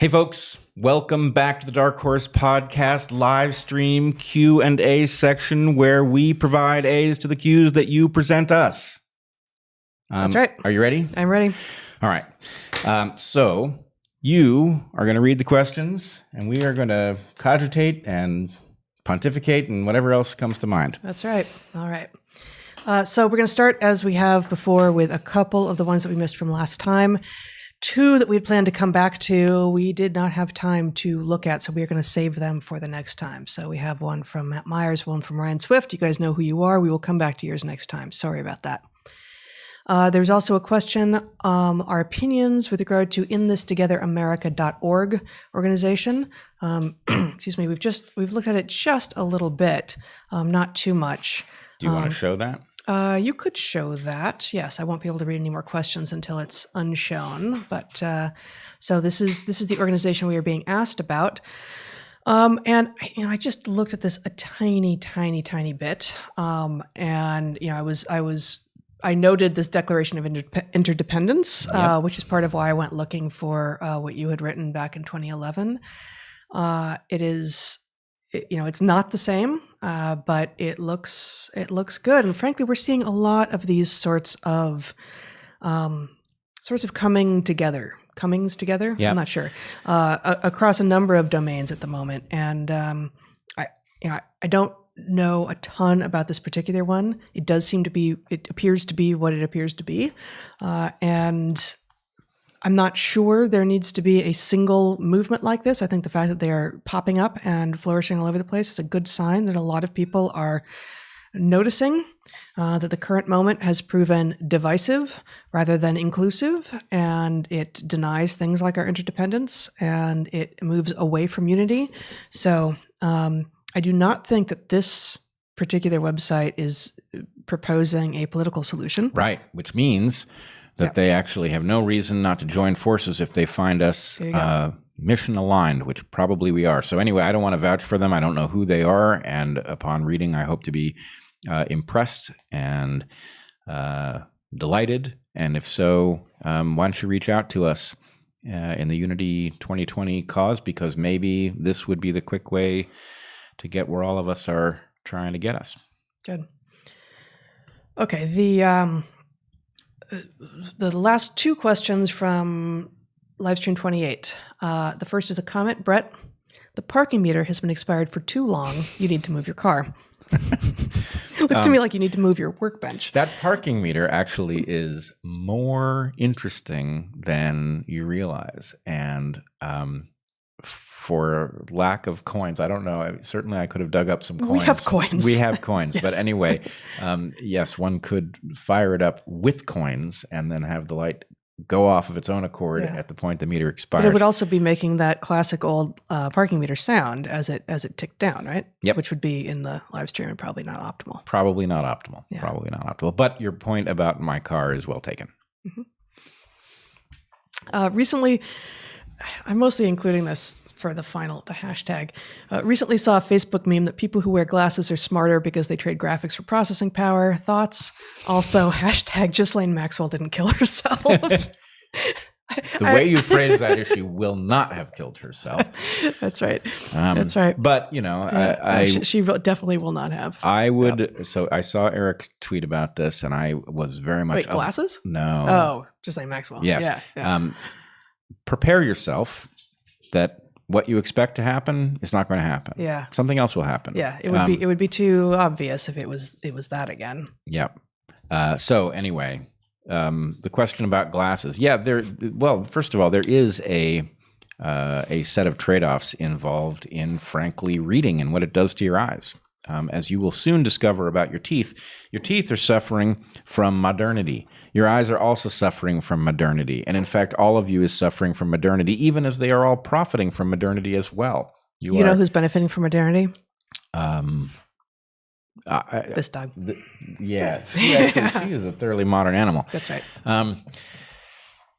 Hey folks, welcome back to the DarkHorse podcast live stream Q&A section where we provide A's to the Q's that you present us. That's right. Are you ready? I'm ready. All right. So you are going to read the questions and we are going to cogitate and pontificate and whatever else comes to mind. That's right. All right. So we're going to start as we have before with a couple of the ones that we missed from last time. Two that we had planned to come back to, we did not have time to look at, so we are going to save them for the next time. So we have one from Matt Myers, one from Ryan Swift. You guys know who you are. We will come back to yours next time. Sorry about that. There's also a question, our opinions with regard to inthistogetheramerica.org organization. Excuse me, we've looked at it just a little bit, not too much. Do you want to show that? You could show that. Yes, I won't be able to read any more questions until it's unshown. But so this is the organization we are being asked about. And I just looked at this a tiny bit. And I noted this Declaration of Interdependence, which is part of why I went looking for what you had written back in 2011. It is. It's not the same, but it looks good. And frankly, we're seeing a lot of these sorts of comings together. Yep. I'm not sure, across a number of domains at the moment. And I don't know a ton about this particular one. It appears to be what it appears to be, and I'm not sure there needs to be a single movement like this. I think the fact that they are popping up and flourishing all over the place is a good sign that a lot of people are noticing that the current moment has proven divisive rather than inclusive, and it denies things like our interdependence, and it moves away from unity. So I do not think that this particular website is proposing a political solution. Right, which means that they actually have no reason not to join forces if they find us mission aligned, which probably we are. So anyway, I don't want to vouch for them. I don't know who they are. And upon reading, I hope to be impressed and delighted. And if so, why don't you reach out to us in the Unity 2020 cause, because maybe this would be the quick way to get where all of us are trying to get us. Good. Okay, the last two questions from Livestream 28. The first is a comment. Bret, the parking meter has been expired for too long. You need to move your car. Looks to me like you need to move your workbench. That parking meter actually is more interesting than you realize. And for lack of coins, I don't know. Certainly, I could have dug up some coins. We have coins. We have coins. Yes. But anyway, yes, one could fire it up with coins and then have the light go off of its own accord at the point the meter expires. But it would also be making that classic old parking meter sound as it ticked down, right? Yep. Which would be in the live stream and probably not optimal. Probably not optimal. Yeah. Probably not optimal. But your point about my car is well taken. Mm-hmm. Recently, I'm mostly including this for the hashtag. Recently saw a Facebook meme that people who wear glasses are smarter because they trade graphics for processing power. Thoughts? Also, hashtag Ghislaine Maxwell didn't kill herself. The way you phrase that is she will not have killed herself. That's right. That's right. But, she definitely will not have. I would. Yep. So I saw Eric tweet about this and I was very much. Wait, glasses? No. Oh, Ghislaine Maxwell. Yes. Yeah. Prepare yourself that what you expect to happen is not going to happen. Yeah. Something else will happen. Yeah. It would be too obvious if it was that again. Yep. So anyway, the question about glasses. Yeah. First of all, there is a set of trade-offs involved in frankly reading and what it does to your eyes. As you will soon discover about your teeth are suffering from modernity. Your eyes are also suffering from modernity. And in fact, all of you is suffering from modernity, even as they are all profiting from modernity as well. You know who's benefiting from modernity? This dog. She is a thoroughly modern animal. That's right.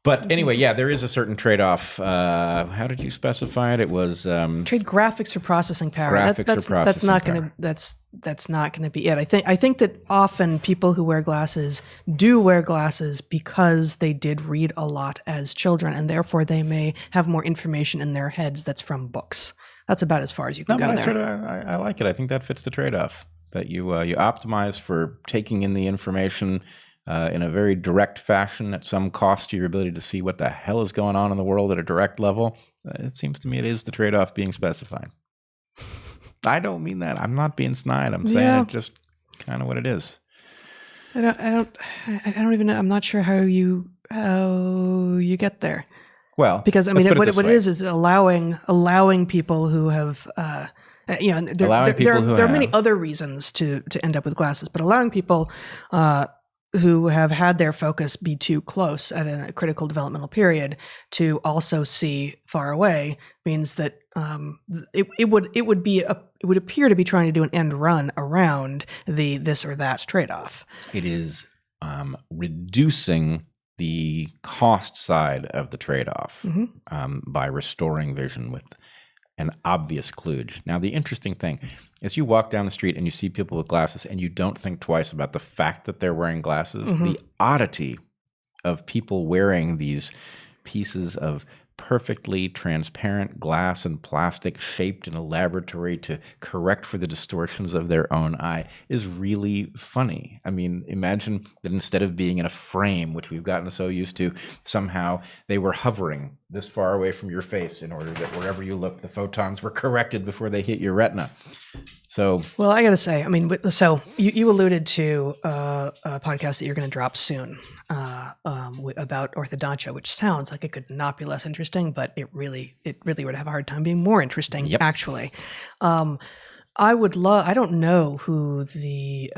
But anyway, yeah, there is a certain trade-off. How did you specify it? It was trade graphics for processing power. That's not gonna be it. I think that often people who wear glasses do wear glasses because they did read a lot as children, and therefore they may have more information in their heads that's from books. That's about as far as you can go there. I like it. I think that fits the trade-off. That you optimize for taking in the information in a very direct fashion at some cost to your ability to see what the hell is going on in the world at a direct level. It seems to me it is the trade-off being specified. I don't mean that. I'm not being snide. I'm saying it just kind of what it is. I don't even know. I'm not sure how you get there. Well, because I mean, what it is allowing people who have, there are many other reasons to end up with glasses, but allowing people who have had their focus be too close at a critical developmental period to also see far away means that it would appear to be trying to do an end run around the this or that trade-off. It is reducing the cost side of the trade-off by restoring vision with an obvious kludge. Now, the interesting thing is you walk down the street and you see people with glasses and you don't think twice about the fact that they're wearing glasses. The oddity of people wearing these pieces of perfectly transparent glass and plastic shaped in a laboratory to correct for the distortions of their own eye is really funny. I mean, imagine that instead of being in a frame, which we've gotten so used to, somehow they were hovering this far away from your face in order that wherever you look, the photons were corrected before they hit your retina. So, well, I got to say, I mean, so you alluded to a podcast that you're going to drop soon about orthodontia, which sounds like it could not be less interesting, but it really would have a hard time being more interesting, actually. I don't know who the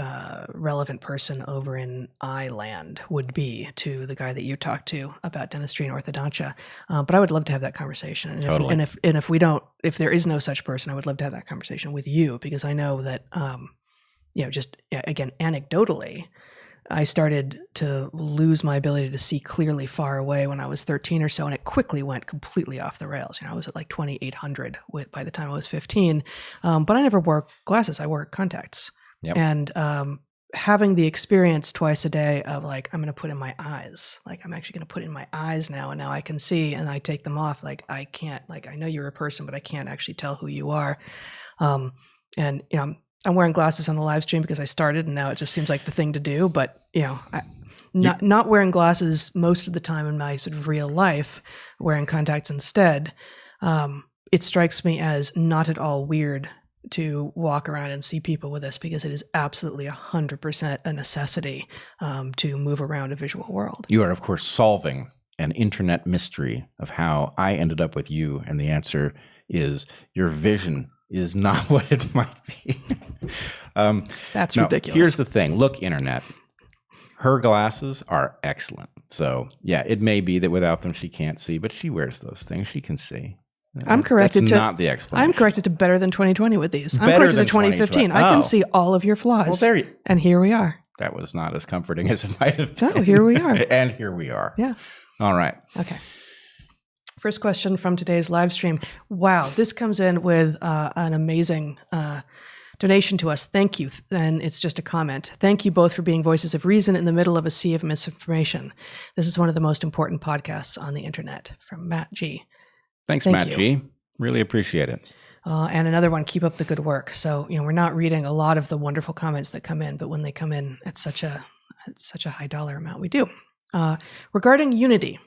relevant person over in Iland would be to the guy that you talked to about dentistry and orthodontia, but I would love to have that conversation. And totally. if there is no such person, I would love to have that conversation with you, because I know that, again, anecdotally, I started to lose my ability to see clearly far away when I was 13 or so, and it quickly went completely off the rails. I was at like 2800 by the time I was 15, but I never wore glasses. I wore contacts. Yep. And having the experience twice a day of like, I'm going to put in my eyes, like I'm actually going to put in my eyes now, and now I can see, and I take them off. Like I can't, like I know you're a person, but I can't actually tell who you are. And I'm wearing glasses on the live stream because I started, and now it just seems like the thing to do. But not wearing glasses most of the time in my sort of real life, wearing contacts instead, it strikes me as not at all weird to walk around and see people with this, because it is absolutely 100% a necessity to move around a visual world. You are, of course, solving an internet mystery of how I ended up with you, and the answer is your vision is not what it might be. That's ridiculous. Here's the thing. Look, internet, her glasses are excellent. So, yeah, it may be that without them she can't see, but she wears those things. She can see. I'm corrected That's not the explanation. I'm corrected to better than 2020 with these. I'm Better corrected than to 2015. 2020. I can see all of your flaws. Well, and here we are. That was not as comforting as it might have been. No, here we are. And here we are. Yeah. All right. Okay. First question from today's live stream. Wow, this comes in with an amazing donation to us. Thank you. And it's just a comment. Thank you both for being voices of reason in the middle of a sea of misinformation. This is one of the most important podcasts on the internet. From Matt G. Thanks, Matt G. Really appreciate it. And another one, keep up the good work. So, we're not reading a lot of the wonderful comments that come in, but when they come in at such a high dollar amount, we do. Regarding unity,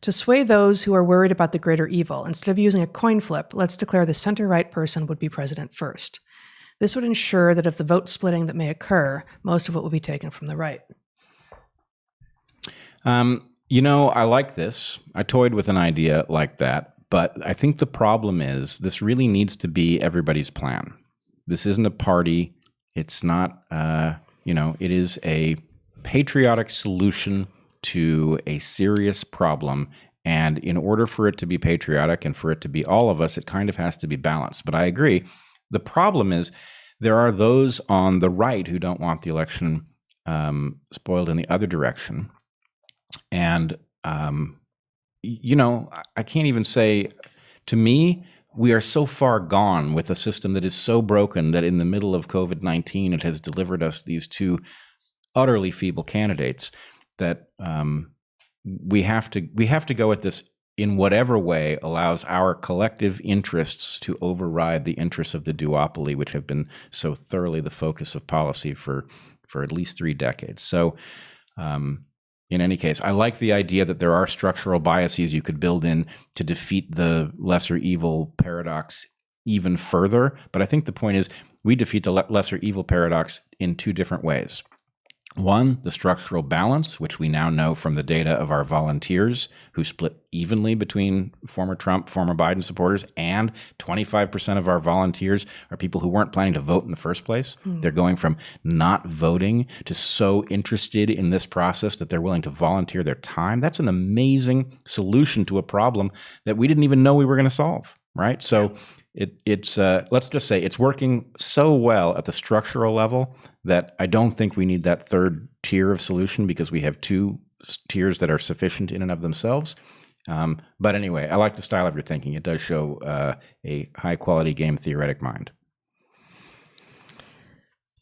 to sway those who are worried about the greater evil, instead of using a coin flip, let's declare the center-right person would be president first. This would ensure that of the vote splitting that may occur, most of it will be taken from the right. I like this. I toyed with an idea like that, but I think the problem is this really needs to be everybody's plan. This isn't a party. It's not, it is a patriotic solution to a serious problem. And in order for it to be patriotic and for it to be all of us, it kind of has to be balanced. But I agree. The problem is there are those on the right who don't want the election spoiled in the other direction. And I can't even say, to me, we are so far gone with a system that is so broken that in the middle of COVID-19, it has delivered us these two utterly feeble candidates that we have to go at this in whatever way allows our collective interests to override the interests of the duopoly, which have been so thoroughly the focus of policy for at least 3 decades. So in any case, I like the idea that there are structural biases you could build in to defeat the lesser evil paradox even further. But I think the point is we defeat the lesser evil paradox in 2 different ways. One, the structural balance, which we now know from the data of our volunteers who split evenly between former Trump, former Biden supporters, and 25% of our volunteers are people who weren't planning to vote in the first place. They're going from not voting to so interested in this process that they're willing to volunteer their time. That's an amazing solution to a problem that we didn't even know we were going to solve, right? So it's let's just say it's working so well at the structural level that I don't think we need that 3rd tier of solution because we have 2 tiers that are sufficient in and of themselves. But anyway, I like the style of your thinking. It does show a high-quality game theoretic mind.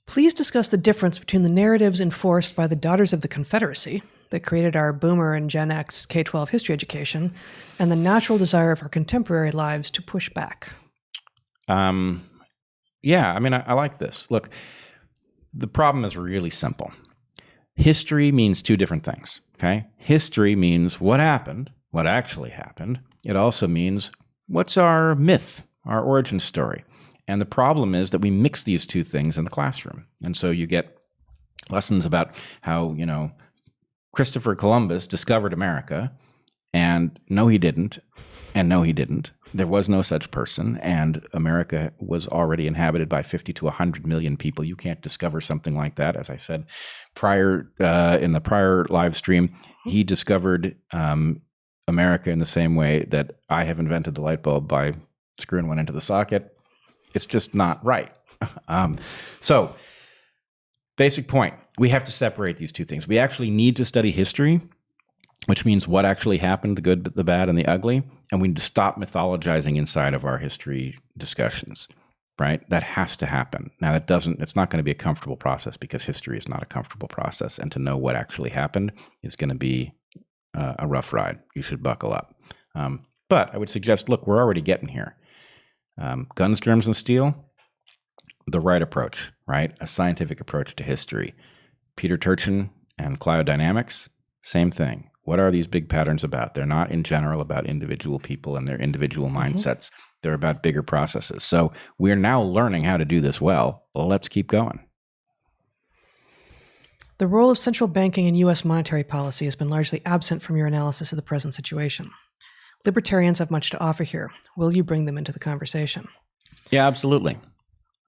Please discuss the difference between the narratives enforced by the Daughters of the Confederacy that created our Boomer and Gen X K-12 history education and the natural desire of our contemporary lives to push back. Yeah, I mean, I like this. Look, the problem is really simple. History means 2 different things, okay? History means what happened, what actually happened. It also means what's our myth, our origin story. And the problem is that we mix these 2 things in the classroom. And so you get lessons about how, Christopher Columbus discovered America, and no, he didn't. And no, he didn't. There was no such person, and America was already inhabited by 50 to 100 million people. You can't discover something like that. As I said in the prior live stream, he discovered America in the same way that I have invented the light bulb by screwing one into the socket. It's just not right. So, basic point, we have to separate these 2 things. We actually need to study history, which means what actually happened, the good, the bad, and the ugly. And we need to stop mythologizing inside of our history discussions, right? That has to happen. Now, it's not going to be a comfortable process because history is not a comfortable process. And to know what actually happened is going to be a rough ride. You should buckle up. But I would suggest, look, we're already getting here. Guns, germs, and steel, the right approach, right? A scientific approach to history. Peter Turchin and cryodynamics, same thing. What are these big patterns about? They're not in general about individual people and their individual mindsets. They're about bigger processes. So we're now learning how to do this well. Let's keep going. The role of central banking in U.S. monetary policy has been largely absent from your analysis of the present situation. Libertarians have much to offer here. Will you bring them into the conversation? Yeah, absolutely.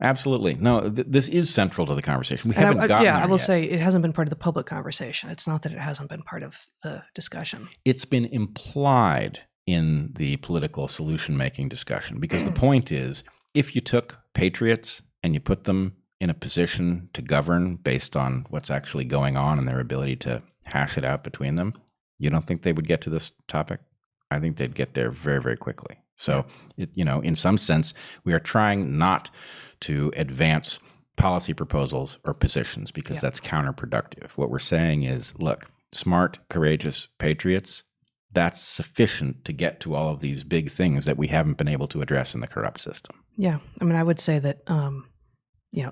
Absolutely. No, this is central to the conversation. We haven't gotten there I will yet. say it hasn't been part of the public conversation. It's not that it hasn't been part of the discussion. It's been implied in the political solution-making discussion because the point is, if you took patriots and you put them in a position to govern based on what's actually going on and their ability to hash it out between them, you don't think they would get to this topic? I think they'd get there very, very quickly. So, in some sense, we are trying not to advance policy proposals or positions because that's counterproductive. What we're saying is, look, smart, courageous patriots, that's sufficient to get to all of these big things that we haven't been able to address in the corrupt system. Yeah. I mean, I would say that,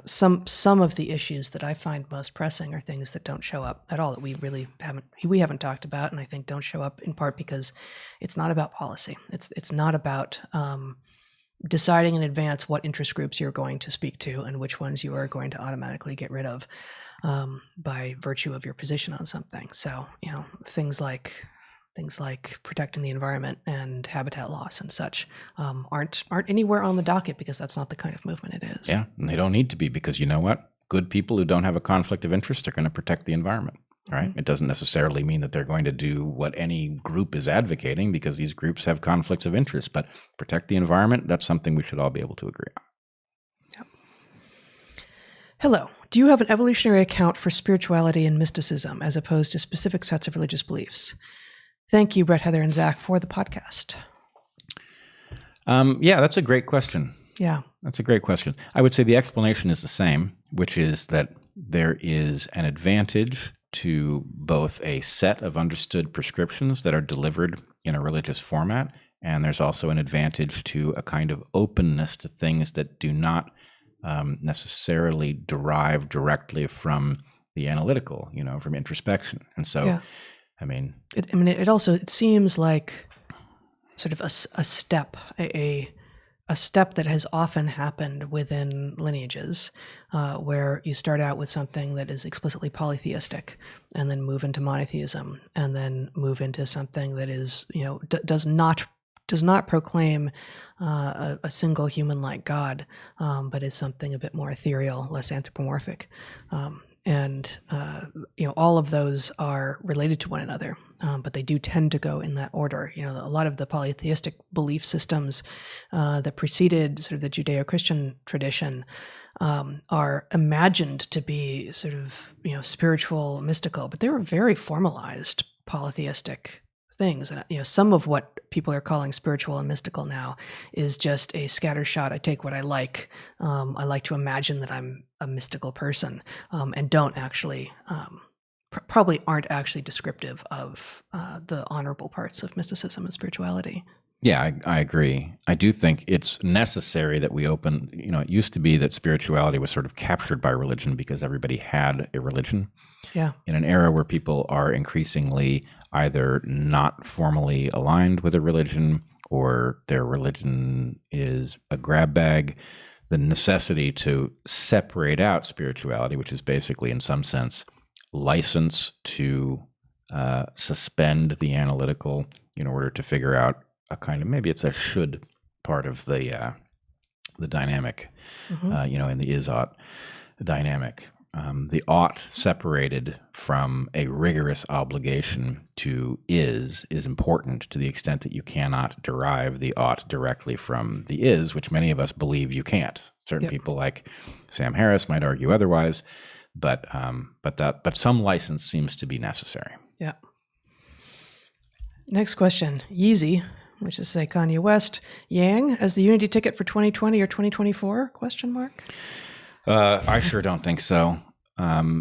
some of the issues that I find most pressing are things that don't show up at all, that we haven't talked about, and I think don't show up in part because it's not about policy. It's not about deciding in advance what interest groups you're going to speak to and which ones you are going to automatically get rid of by virtue of your position on something. So, things like protecting the environment and habitat loss and such aren't anywhere on the docket because that's not the kind of movement it is. Yeah, and they don't need to be because you know what? Good people who don't have a conflict of interest are going to protect the environment. Right? It doesn't necessarily mean that they're going to do what any group is advocating because these groups have conflicts of interest, but protect the environment, that's something we should all be able to agree on. Yep. Hello. Do you have an evolutionary account for spirituality and mysticism as opposed to specific sets of religious beliefs? Thank you, Bret, Heather, and Zack, for the podcast. Yeah, that's a great question. Yeah. That's a great question. I would say the explanation is the same, which is that there is an advantage to both a set of understood prescriptions that are delivered in a religious format, and there's also an advantage to a kind of openness to things that do not necessarily derive directly from the analytical, from introspection. And so, yeah. It seems like sort of a step, a step that has often happened within lineages, where you start out with something that is explicitly polytheistic, and then move into monotheism, and then move into something that is, does not proclaim a single human-like God, but is something a bit more ethereal, less anthropomorphic. All of those are related to one another, but they do tend to go in that order. A lot of the polytheistic belief systems that preceded sort of the Judeo-Christian tradition are imagined to be sort of, spiritual, mystical, but they were very formalized polytheistic things. And, some of what people are calling spiritual and mystical now is just a scattershot. I take what I like. I like to imagine that I'm a mystical person, and don't actually, probably aren't actually descriptive of the honorable parts of mysticism and spirituality. Yeah, I agree. I do think it's necessary that we open, it used to be that spirituality was sort of captured by religion because everybody had a religion. Yeah. In an era where people are increasingly either not formally aligned with a religion or their religion is a grab bag, the necessity to separate out spirituality, which is basically in some sense license to suspend the analytical in order to figure out a kind of, maybe it's a should part of the dynamic, in the is-ought dynamic. The ought separated from a rigorous obligation to is important to the extent that you cannot derive the ought directly from the is, which many of us believe you can't. Certain people like Sam Harris might argue otherwise, but some license seems to be necessary. Yeah. Next question. Yeezy, which is say Kanye West, Yang as the unity ticket for 2020 or 2024? ? I sure don't think so.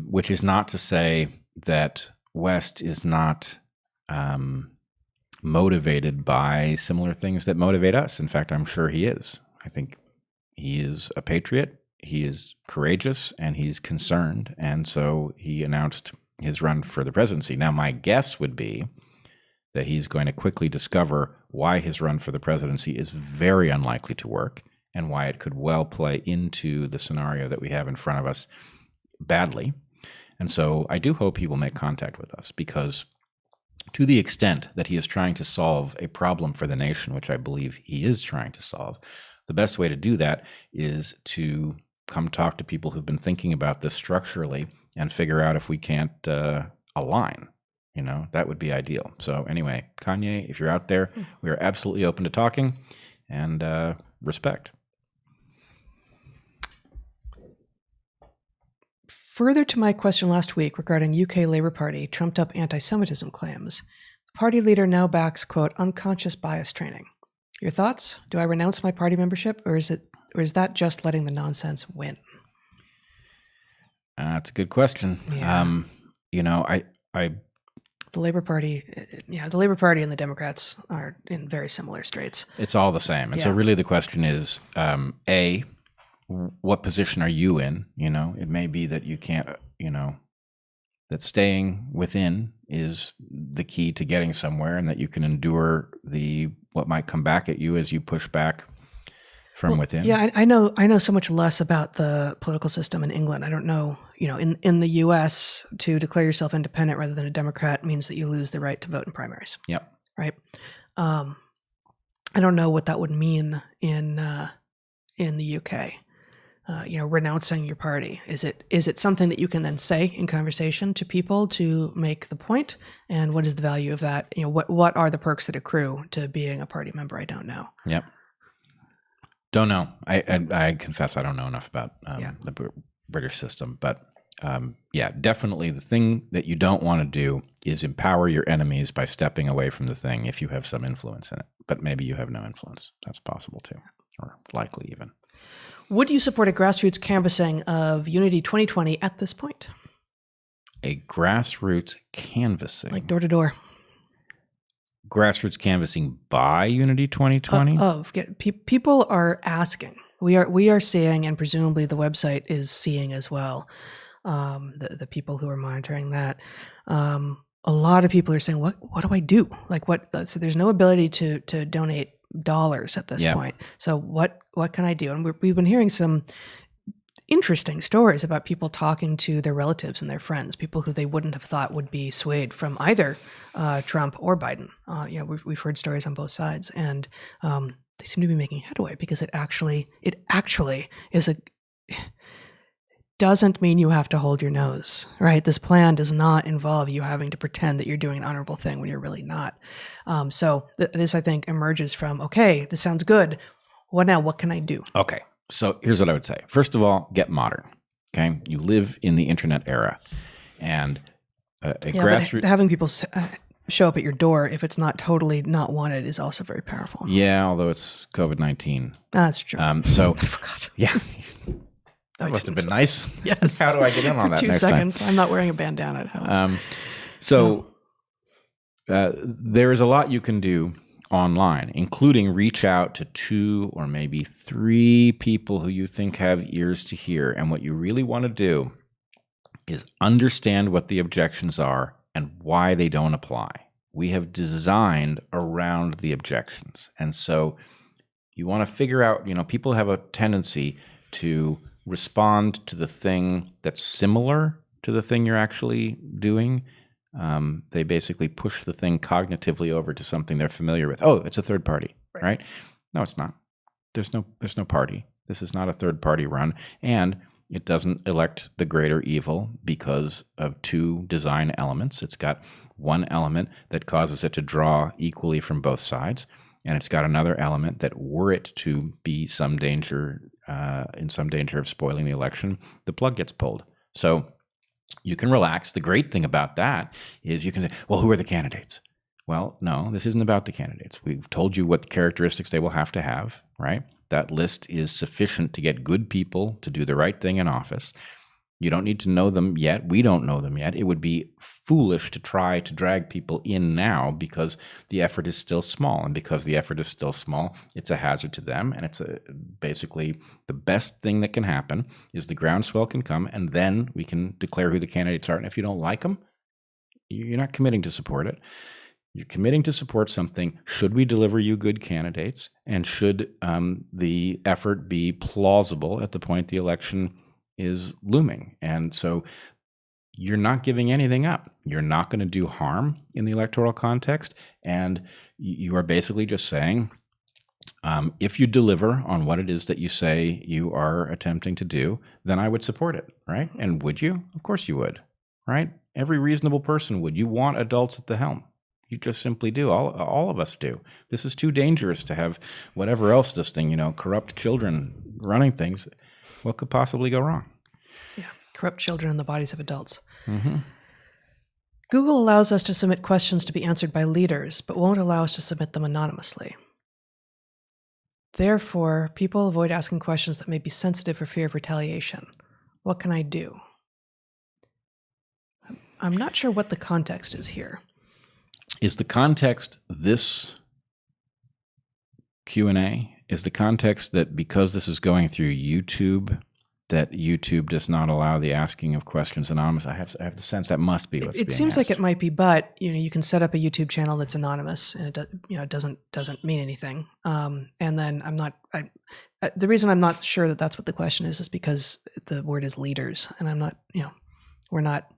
Which is not to say that West is not motivated by similar things that motivate us. In fact, I'm sure he is. I think he is a patriot. He is courageous and he's concerned. And so he announced his run for the presidency. Now, my guess would be that he's going to quickly discover why his run for the presidency is very unlikely to work and why it could well play into the scenario that we have in front of us badly. And so I do hope he will make contact with us, because to the extent that he is trying to solve a problem for the nation, which I believe he is trying to solve, the best way to do that is to come talk to people who've been thinking about this structurally and figure out if we can't align. That would be ideal. So anyway, Kanye, if you're out there, we are absolutely open to talking and respect. Further to my question last week regarding UK Labour Party trumped-up anti-Semitism claims, the party leader now backs, quote, unconscious bias training. Your thoughts? Do I renounce my party membership, or is that just letting the nonsense win? That's a good question. Yeah. The Labour Party, the Labour Party and the Democrats are in very similar straits. It's all the same. And so really the question is, A, what position are you in? It may be that you can't, that staying within is the key to getting somewhere, and that you can endure what might come back at you as you push back from within. Yeah, I know so much less about the political system in England. I don't know, in the US, to declare yourself independent rather than a Democrat means that you lose the right to vote in primaries. Yep. Right. I don't know what that would mean in the UK. Renouncing your party. Is it something that you can then say in conversation to people to make the point? And what is the value of that? What are the perks that accrue to being a party member? I don't know. Yep. Don't know. I confess I don't know enough about the British system, but yeah, definitely the thing that you don't want to do is empower your enemies by stepping away from the thing if you have some influence in it. But maybe you have no influence. That's possible too, or likely even. Would you support a grassroots canvassing of Unity 2020 at this point? A grassroots canvassing? Like door to door. Grassroots canvassing by Unity 2020? People are asking. We are seeing, and presumably the website is seeing as well, the people who are monitoring that. A lot of people are saying, what do I do? Like what? So there's no ability to donate dollars at this point. So what can I do? And we've been hearing some interesting stories about people talking to their relatives and their friends, people who they wouldn't have thought would be swayed from either Trump or Biden. We've heard stories on both sides, and they seem to be making headway because it actually is doesn't mean you have to hold your nose, right? This plan does not involve you having to pretend that you're doing an honorable thing when you're really not. So this, I think, emerges from, okay, this sounds good. What now? What can I do? Okay. So here's what I would say. First of all, get modern. Okay. You live in the internet era, and grassroots. Having people show up at your door if it's not totally not wanted is also very powerful. Yeah. Although it's COVID-19. That's true. So I forgot. Yeah. That must have been nice. Yes. How do I get in on that 2 next seconds. time? I'm not wearing a bandana at home. There is a lot you can do online, including reach out to 2 or maybe 3 people who you think have ears to hear. And what you really want to do is understand what the objections are and why they don't apply. We have designed around the objections. And so you want to figure out, people have a tendency to respond to the thing that's similar to the thing you're actually doing. They basically push the thing cognitively over to something they're familiar with. Oh, it's a third party, right? No, it's not. There's no party. This is not a third party run, and it doesn't elect the greater evil because of 2 design elements. It's got one element that causes it to draw equally from both sides, and it's got another element that, were it to be in some danger of spoiling the election, the plug gets pulled. So you can relax. The great thing about that is you can say, well, who are the candidates? Well, no, this isn't about the candidates. We've told you what characteristics they will have to have, right? That list is sufficient to get good people to do the right thing in office. You don't need to know them yet. We don't know them yet. It would be foolish to try to drag people in now because the effort is still small. And because the effort is still small, it's a hazard to them. And it's basically the best thing that can happen is the groundswell can come, and then we can declare who the candidates are. And if you don't like them, you're not committing to support it. You're committing to support something. Should we deliver you good candidates? And should the effort be plausible at the point the election is looming? And so you're not giving anything up. You're not going to do harm in the electoral context. And you are basically just saying, if you deliver on what it is that you say you are attempting to do, then I would support it, right? And would you? Of course you would, right? Every reasonable person would. You want adults at the helm. You just simply do. All of us do. This is too dangerous to have whatever else this thing, corrupt children running things. What could possibly go wrong? Yeah, corrupt children in the bodies of adults. Mm-hmm. Google allows us to submit questions to be answered by leaders, but won't allow us to submit them anonymously. Therefore, people avoid asking questions that may be sensitive for fear of retaliation. What can I do? I'm not sure what the context is here. Is the context this Q&A? Is the context that because this is going through YouTube, that YouTube does not allow the asking of questions anonymous? I have the sense that must be what's being seems asked. like it might be, but you can set up a YouTube channel that's anonymous, and it doesn't mean anything. And then the reason I'm not sure that that's what the question is because the word is leaders, and I'm not. We're not.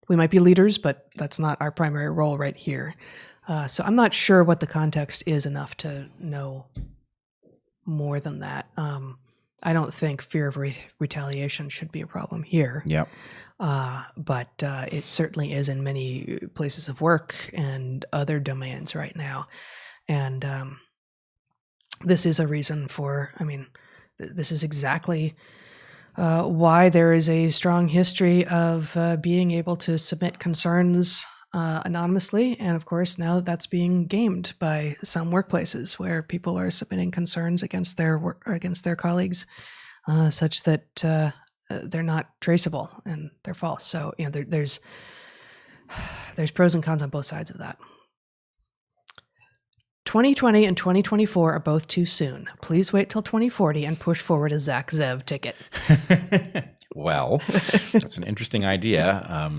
We might be leaders, but that's not our primary role right here. So I'm not sure what the context is enough to know more than that. I don't think fear of retaliation should be a problem here. Yep. But it certainly is in many places of work and other domains right now. And this is a reason for, this is exactly why there is a strong history of being able to submit concerns anonymously. And of course, now that's being gamed by some workplaces where people are submitting concerns against their colleagues such that they're not traceable and they're false. So, there's pros and cons on both sides of that. 2020 and 2024 are both too soon. Please wait till 2040 and push forward a Zack Zev ticket. Well, that's an interesting idea.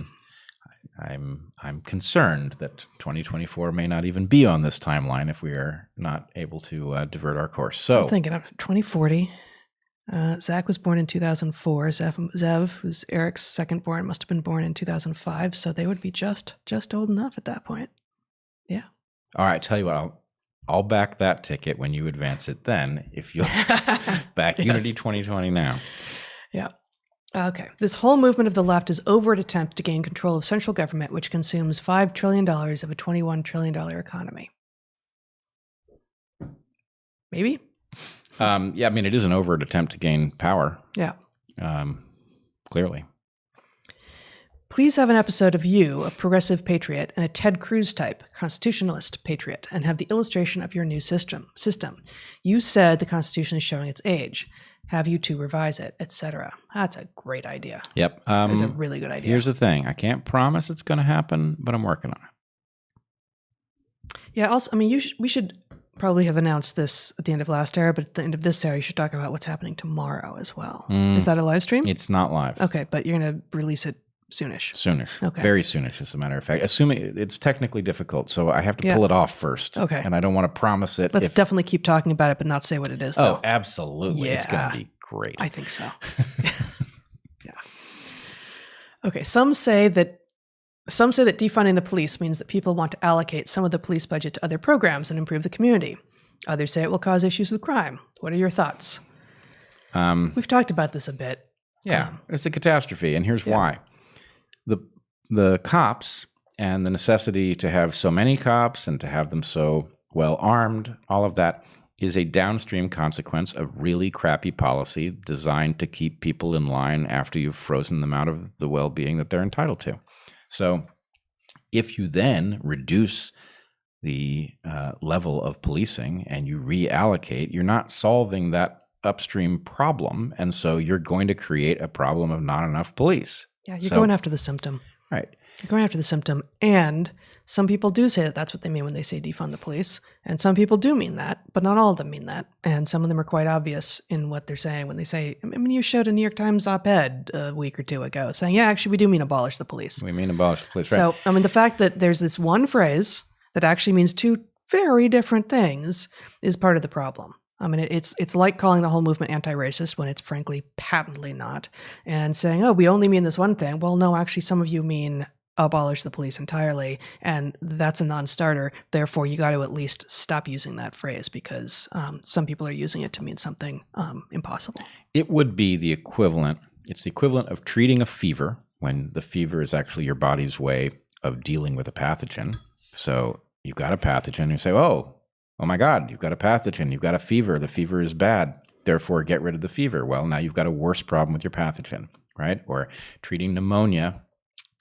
I'm concerned that 2024 may not even be on this timeline if we are not able to divert our course. So I'm thinking of 2040. Zack was born in 2004. Zev, who's Eric's second born, must have been born in 2005. So they would be just old enough at that point. Yeah. All right. Tell you what, I'll back that ticket when you advance it then, if you'll back Unity 2020 now. Yeah. Okay. This whole movement of the left is overt attempt to gain control of central government, which consumes $5 trillion of a $21 trillion economy. Maybe? Yeah, I mean, it is an overt attempt to gain power. Yeah. Clearly. Please have an episode of you, a progressive patriot, and a Ted Cruz type, constitutionalist patriot, and have the illustration of your new system. You said the Constitution is showing its age. Have you two revise it, etc. That's a great idea. Yep. That's a really good idea. Here's the thing. I can't promise it's going to happen, but I'm working on it. Yeah, also, I mean, we should probably have announced this at the end of last era, but at the end of this era, you should talk about what's happening tomorrow as well. Is that a live stream? It's not live. Okay, but you're going to release it soonish. Soonish. Okay. Very soonish, as a matter of fact. Assuming it's technically difficult, so I have to pull it off first. Okay. And I don't want to promise it. Let's definitely keep talking about it, but not say what it is, though. Oh, absolutely. Yeah. It's going to be great. I think so. Yeah. Okay. Some say that defunding the police means that people want to allocate some of the police budget to other programs and improve the community. Others say it will cause issues with crime. What are your thoughts? We've talked about this a bit. Yeah, it's a catastrophe, and here's why. The cops and the necessity to have so many cops and to have them so well armed, all of that is a downstream consequence of really crappy policy designed to keep people in line after you've frozen them out of the well-being that they're entitled to. So if you then reduce the level of policing and you reallocate, you're not solving that upstream problem. And so you're going to create a problem of not enough police. Yeah, you're going after the symptom. Right. You're going after the symptom. And some people do say that that's what they mean when they say defund the police. And some people do mean that, but not all of them mean that. And some of them are quite obvious in what they're saying when they say, I mean, you showed a New York Times op-ed a week or two ago saying, yeah, actually, we do mean abolish the police. We mean abolish the police, right. So, I mean, the fact that there's this one phrase that actually means two very different things is part of the problem. I mean, it's like calling the whole movement anti-racist when it's frankly patently not, and saying, oh, we only mean this one thing. Well, no, actually, some of you mean abolish the police entirely, and that's a non-starter. Therefore, you got to at least stop using that phrase because some people are using it to mean something impossible. It would be the equivalent. It's the equivalent of treating a fever when the fever is actually your body's way of dealing with a pathogen. So you've got a pathogen, you say, oh my God, you've got a pathogen, you've got a fever, the fever is bad, therefore get rid of the fever. Well, now you've got a worse problem with your pathogen, right? Or treating pneumonia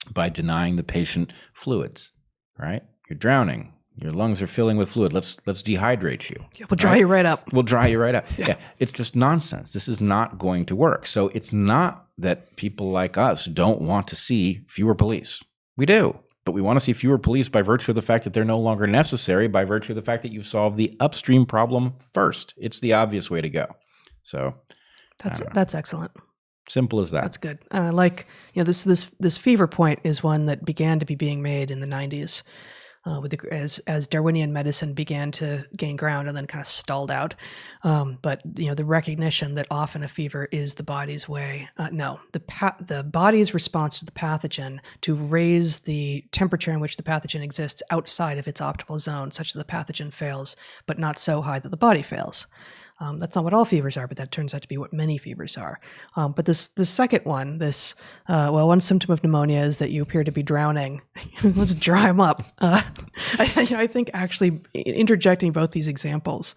by denying the patient fluids, right? You're drowning, your lungs are filling with fluid, let's dehydrate you. Yeah, we'll dry you right up. We'll dry you right up. Yeah, it's just nonsense. This is not going to work. So it's not that people like us don't want to see fewer police. We do. But we want to see fewer police by virtue of the fact that they're no longer necessary, by virtue of the fact that you've solved the upstream problem first. It's the obvious way to go. So that's excellent. Simple as that. That's good. And I like, this fever point is one that began to be being made in the 90s. As Darwinian medicine began to gain ground and then kind of stalled out. But the recognition that often a fever is the body's way. The body's response to the pathogen to raise the temperature in which the pathogen exists outside of its optimal zone, such that the pathogen fails, but not so high that the body fails. That's not what all fevers are, but that turns out to be what many fevers are. But this second one, one symptom of pneumonia is that you appear to be drowning. Let's dry them up. I think actually interjecting both these examples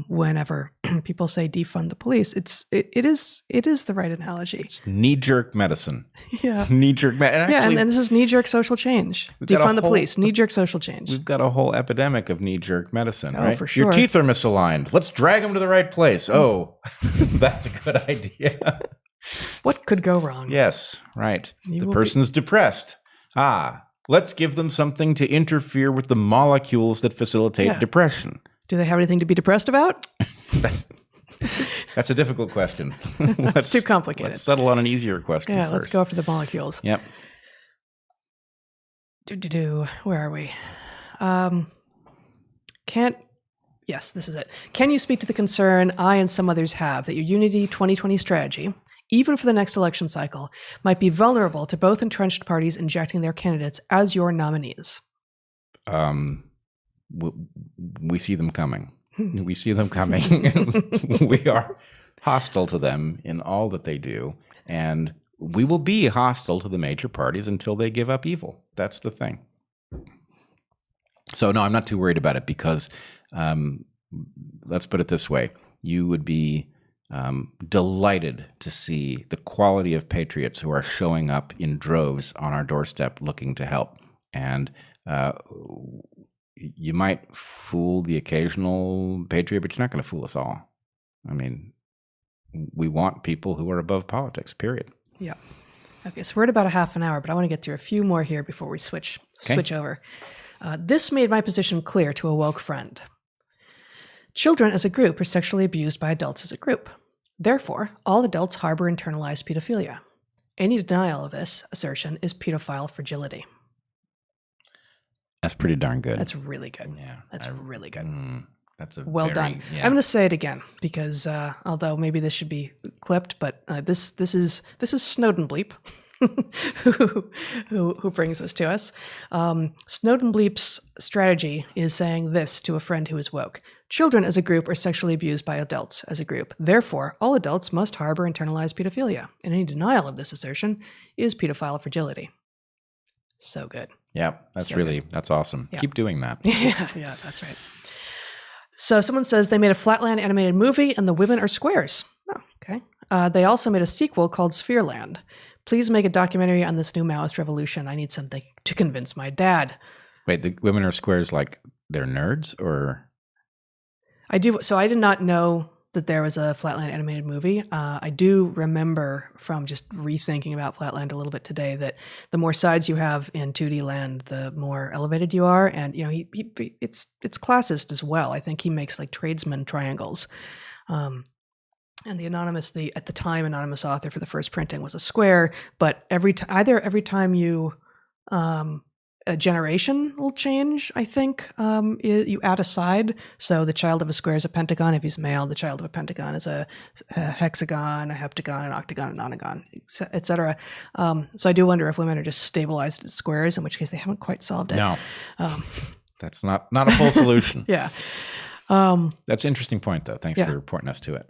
whenever people say defund the police. It is the right analogy. It's knee-jerk medicine. Yeah. Knee-jerk medicine. Yeah, and this is knee-jerk social change. Defund the police, knee-jerk social change. We've got a whole epidemic of knee-jerk medicine, right? For sure. Your teeth are misaligned. Let's drag them to the right place. Oh, that's a good idea. What could go wrong? Yes, right. The person's depressed. Let's give them something to interfere with the molecules that facilitate depression. Do they have anything to be depressed about? That's a difficult question. That's too complicated. Let's settle on an easier question first. Let's go for the molecules. Yep. Where are we? Yes, this is it. Can you speak to the concern I and some others have that your Unity 2020 strategy, even for the next election cycle, might be vulnerable to both entrenched parties injecting their candidates as your nominees? We see them coming. We see them coming. We are hostile to them in all that they do. And we will be hostile to the major parties until they give up evil. That's the thing. So, no, I'm not too worried about it because, let's put it this way. You would be delighted to see the quality of patriots who are showing up in droves on our doorstep looking to help. And you might fool the occasional patriot, but you're not going to fool us all. I mean, we want people who are above politics, period. Yeah. Okay, so we're at about a half an hour, but I want to get through a few more here before we switch over. This made my position clear to a woke friend. Children as a group are sexually abused by adults as a group. Therefore, all adults harbor internalized pedophilia. Any denial of this assertion is pedophile fragility. That's pretty darn good. That's really good. Yeah. That's really good. That's well done. Yeah. I'm going to say it again because although maybe this should be clipped, but this is Snowden Bleep who brings this to us. Snowden Bleep's strategy is saying this to a friend who is woke. Children as a group are sexually abused by adults as a group. Therefore, all adults must harbor internalized pedophilia. And any denial of this assertion is pedophile fragility. So good. Yeah, that's awesome. Yeah. Keep doing that. Yeah, that's right. So someone says they made a Flatland animated movie and the women are squares. Oh, okay. They also made a sequel called Sphereland. Please make a documentary on this new Maoist revolution. I need something to convince my dad. Wait, the women are squares like they're nerds or? I do. So I did not know that there was a Flatland animated movie. I do remember from just rethinking about Flatland a little bit today that the more sides you have in 2D land, the more elevated you are. And, you know, it's classist as well. I think he makes like tradesman triangles. And the at the time anonymous author for the first printing was a square, but every time you, a generation will change, I think. You add a side. So the child of a square is a pentagon. If he's male, the child of a pentagon is a hexagon, a heptagon, an octagon, an nonagon, etc. So I do wonder if women are just stabilized as squares, in which case they haven't quite solved it. No. That's not a full solution. Yeah. That's an interesting point, though. Thanks for pointing us to it.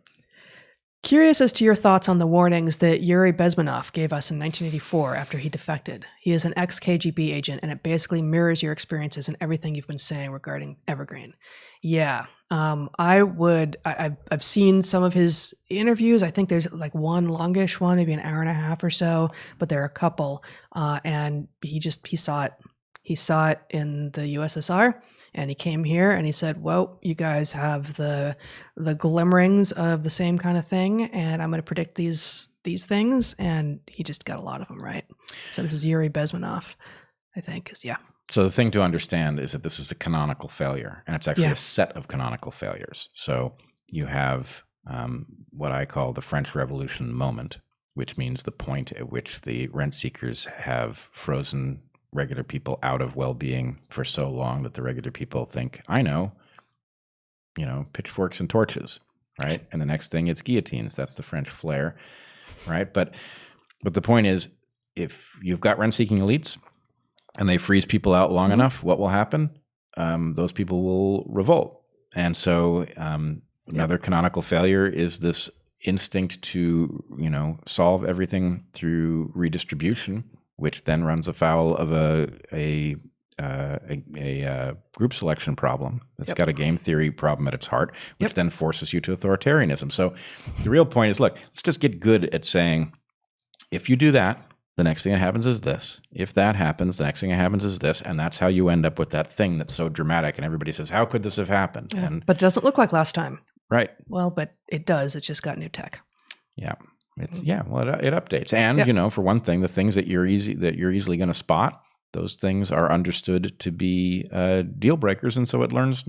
Curious as to your thoughts on the warnings that Yuri Bezmenov gave us in 1984 after he defected. He is an ex-KGB agent, and it basically mirrors your experiences and everything you've been saying regarding Evergreen. Yeah, I've seen some of his interviews. I think there's like one longish one, maybe an hour and a half or so, but there are a couple, and he saw it. He saw it in the USSR, and he came here and he said, well, you guys have the glimmerings of the same kind of thing, and I'm going to predict these things. And he just got a lot of them right. So this is Yuri Bezmenov, I think. So the thing to understand is that this is a canonical failure, and it's actually a set of canonical failures. So you have what I call the French Revolution moment, which means the point at which the rent seekers have frozen regular people out of well-being for so long that the regular people think, I know, pitchforks and torches, right? And the next thing it's guillotines. That's the French flair, right? But the point is, if you've got rent-seeking elites and they freeze people out long enough, what will happen? Those people will revolt. And so another canonical failure is this instinct to, solve everything through redistribution, which then runs afoul of a a group selection problem. It's got a game theory problem at its heart, which then forces you to authoritarianism. So the real point is, look, let's just get good at saying, if you do that, the next thing that happens is this. If that happens, the next thing that happens is this. And that's how you end up with that thing that's so dramatic. And everybody says, how could this have happened? Yeah, and but it doesn't look like last time. Right. Well, but it does. It's just got new tech. Yeah. It updates. And, for one thing, the things that you're easily going to spot, those things are understood to be deal breakers. And so it learns,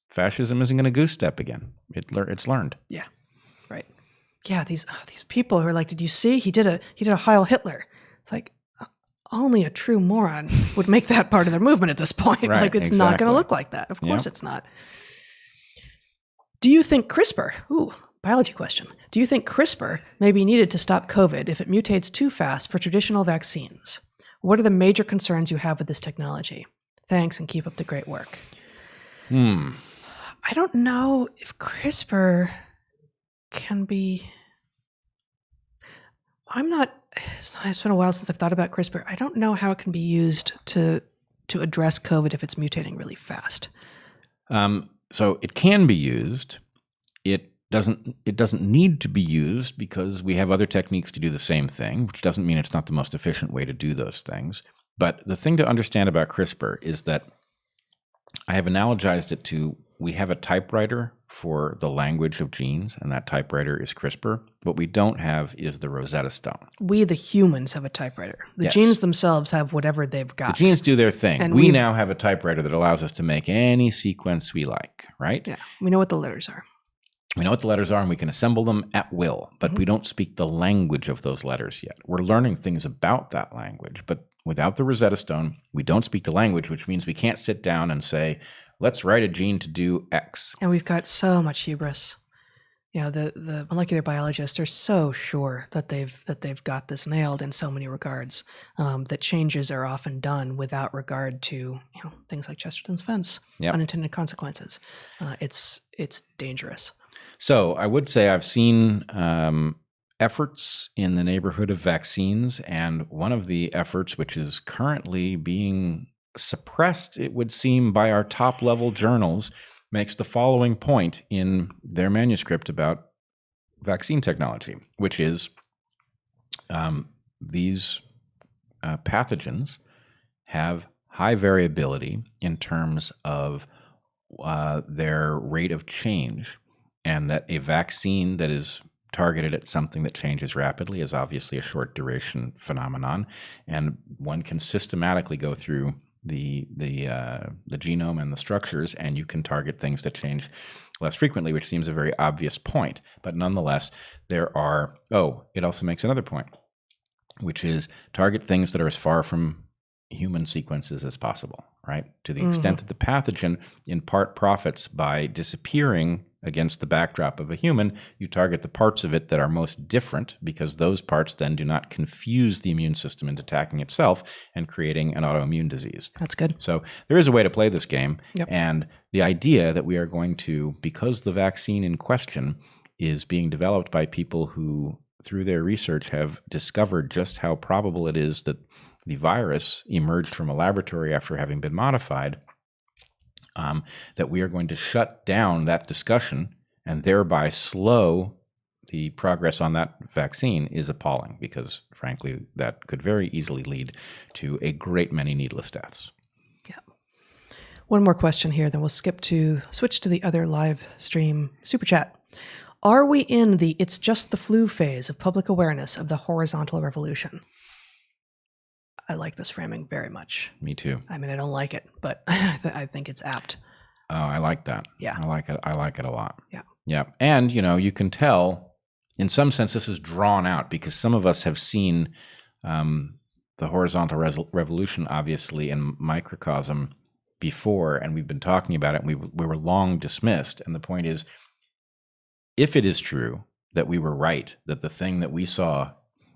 fascism isn't going to goose step again. It's learned. Yeah. Right. Yeah, these people who are like, did you see he did a Heil Hitler? It's like, only a true moron would make that part of their movement at this point. Right, like, it's not going to look like that. Of course it's not. Do you think CRISPR, biology question, do you think CRISPR may be needed to stop COVID if it mutates too fast for traditional vaccines? What are the major concerns you have with this technology? Thanks, and keep up the great work. I don't know if CRISPR can be... It's been a while since I've thought about CRISPR. I don't know how it can be used to address COVID if it's mutating really fast. So it can be used. It doesn't need to be used because we have other techniques to do the same thing, which doesn't mean it's not the most efficient way to do those things. But the thing to understand about CRISPR is that I have analogized it to, we have a typewriter for the language of genes, and that typewriter is CRISPR. What we don't have is the Rosetta Stone. We, the humans, have a typewriter. The genes themselves have whatever they've got. The genes do their thing. And we now have a typewriter that allows us to make any sequence we like, right? Yeah, we know what the letters are. We know what the letters are, and we can assemble them at will, but we don't speak the language of those letters yet. We're learning things about that language, but without the Rosetta Stone, we don't speak the language, which means we can't sit down and say, let's write a gene to do X. And we've got so much hubris. The molecular biologists are so sure that they've got this nailed in so many regards, that changes are often done without regard to things like Chesterton's fence, unintended consequences. It's dangerous. So I would say I've seen efforts in the neighborhood of vaccines, and one of the efforts, which is currently being suppressed, it would seem, by our top-level journals, makes the following point in their manuscript about vaccine technology, which is these pathogens have high variability in terms of their rate of change, and that a vaccine that is targeted at something that changes rapidly is obviously a short duration phenomenon, and one can systematically go through the genome and the structures, and you can target things that change less frequently, which seems a very obvious point. But nonetheless, it also makes another point, which is target things that are as far from human sequences as possible, right? To the extent that the pathogen in part profits by disappearing against the backdrop of a human, you target the parts of it that are most different, because those parts then do not confuse the immune system into attacking itself and creating an autoimmune disease. That's good. So there is a way to play this game. Yep. And the idea that we are going to, because the vaccine in question is being developed by people who, through their research, have discovered just how probable it is that the virus emerged from a laboratory after having been modified, that we are going to shut down that discussion and thereby slow the progress on that vaccine is appalling, because, frankly, that could very easily lead to a great many needless deaths. Yeah. One more question here, then we'll switch to the other live stream super chat. Are we in the "it's just the flu" phase of public awareness of the horizontal revolution? I like this framing very much. Me too. I mean, I don't like it, but I think it's apt. Oh, I like that. Yeah. I like it a lot. Yeah. Yeah. And, you can tell, in some sense, this is drawn out, because some of us have seen the horizontal revolution, obviously, in microcosm before, and we've been talking about it, and we were long dismissed. And the point is, if it is true that we were right, that the thing that we saw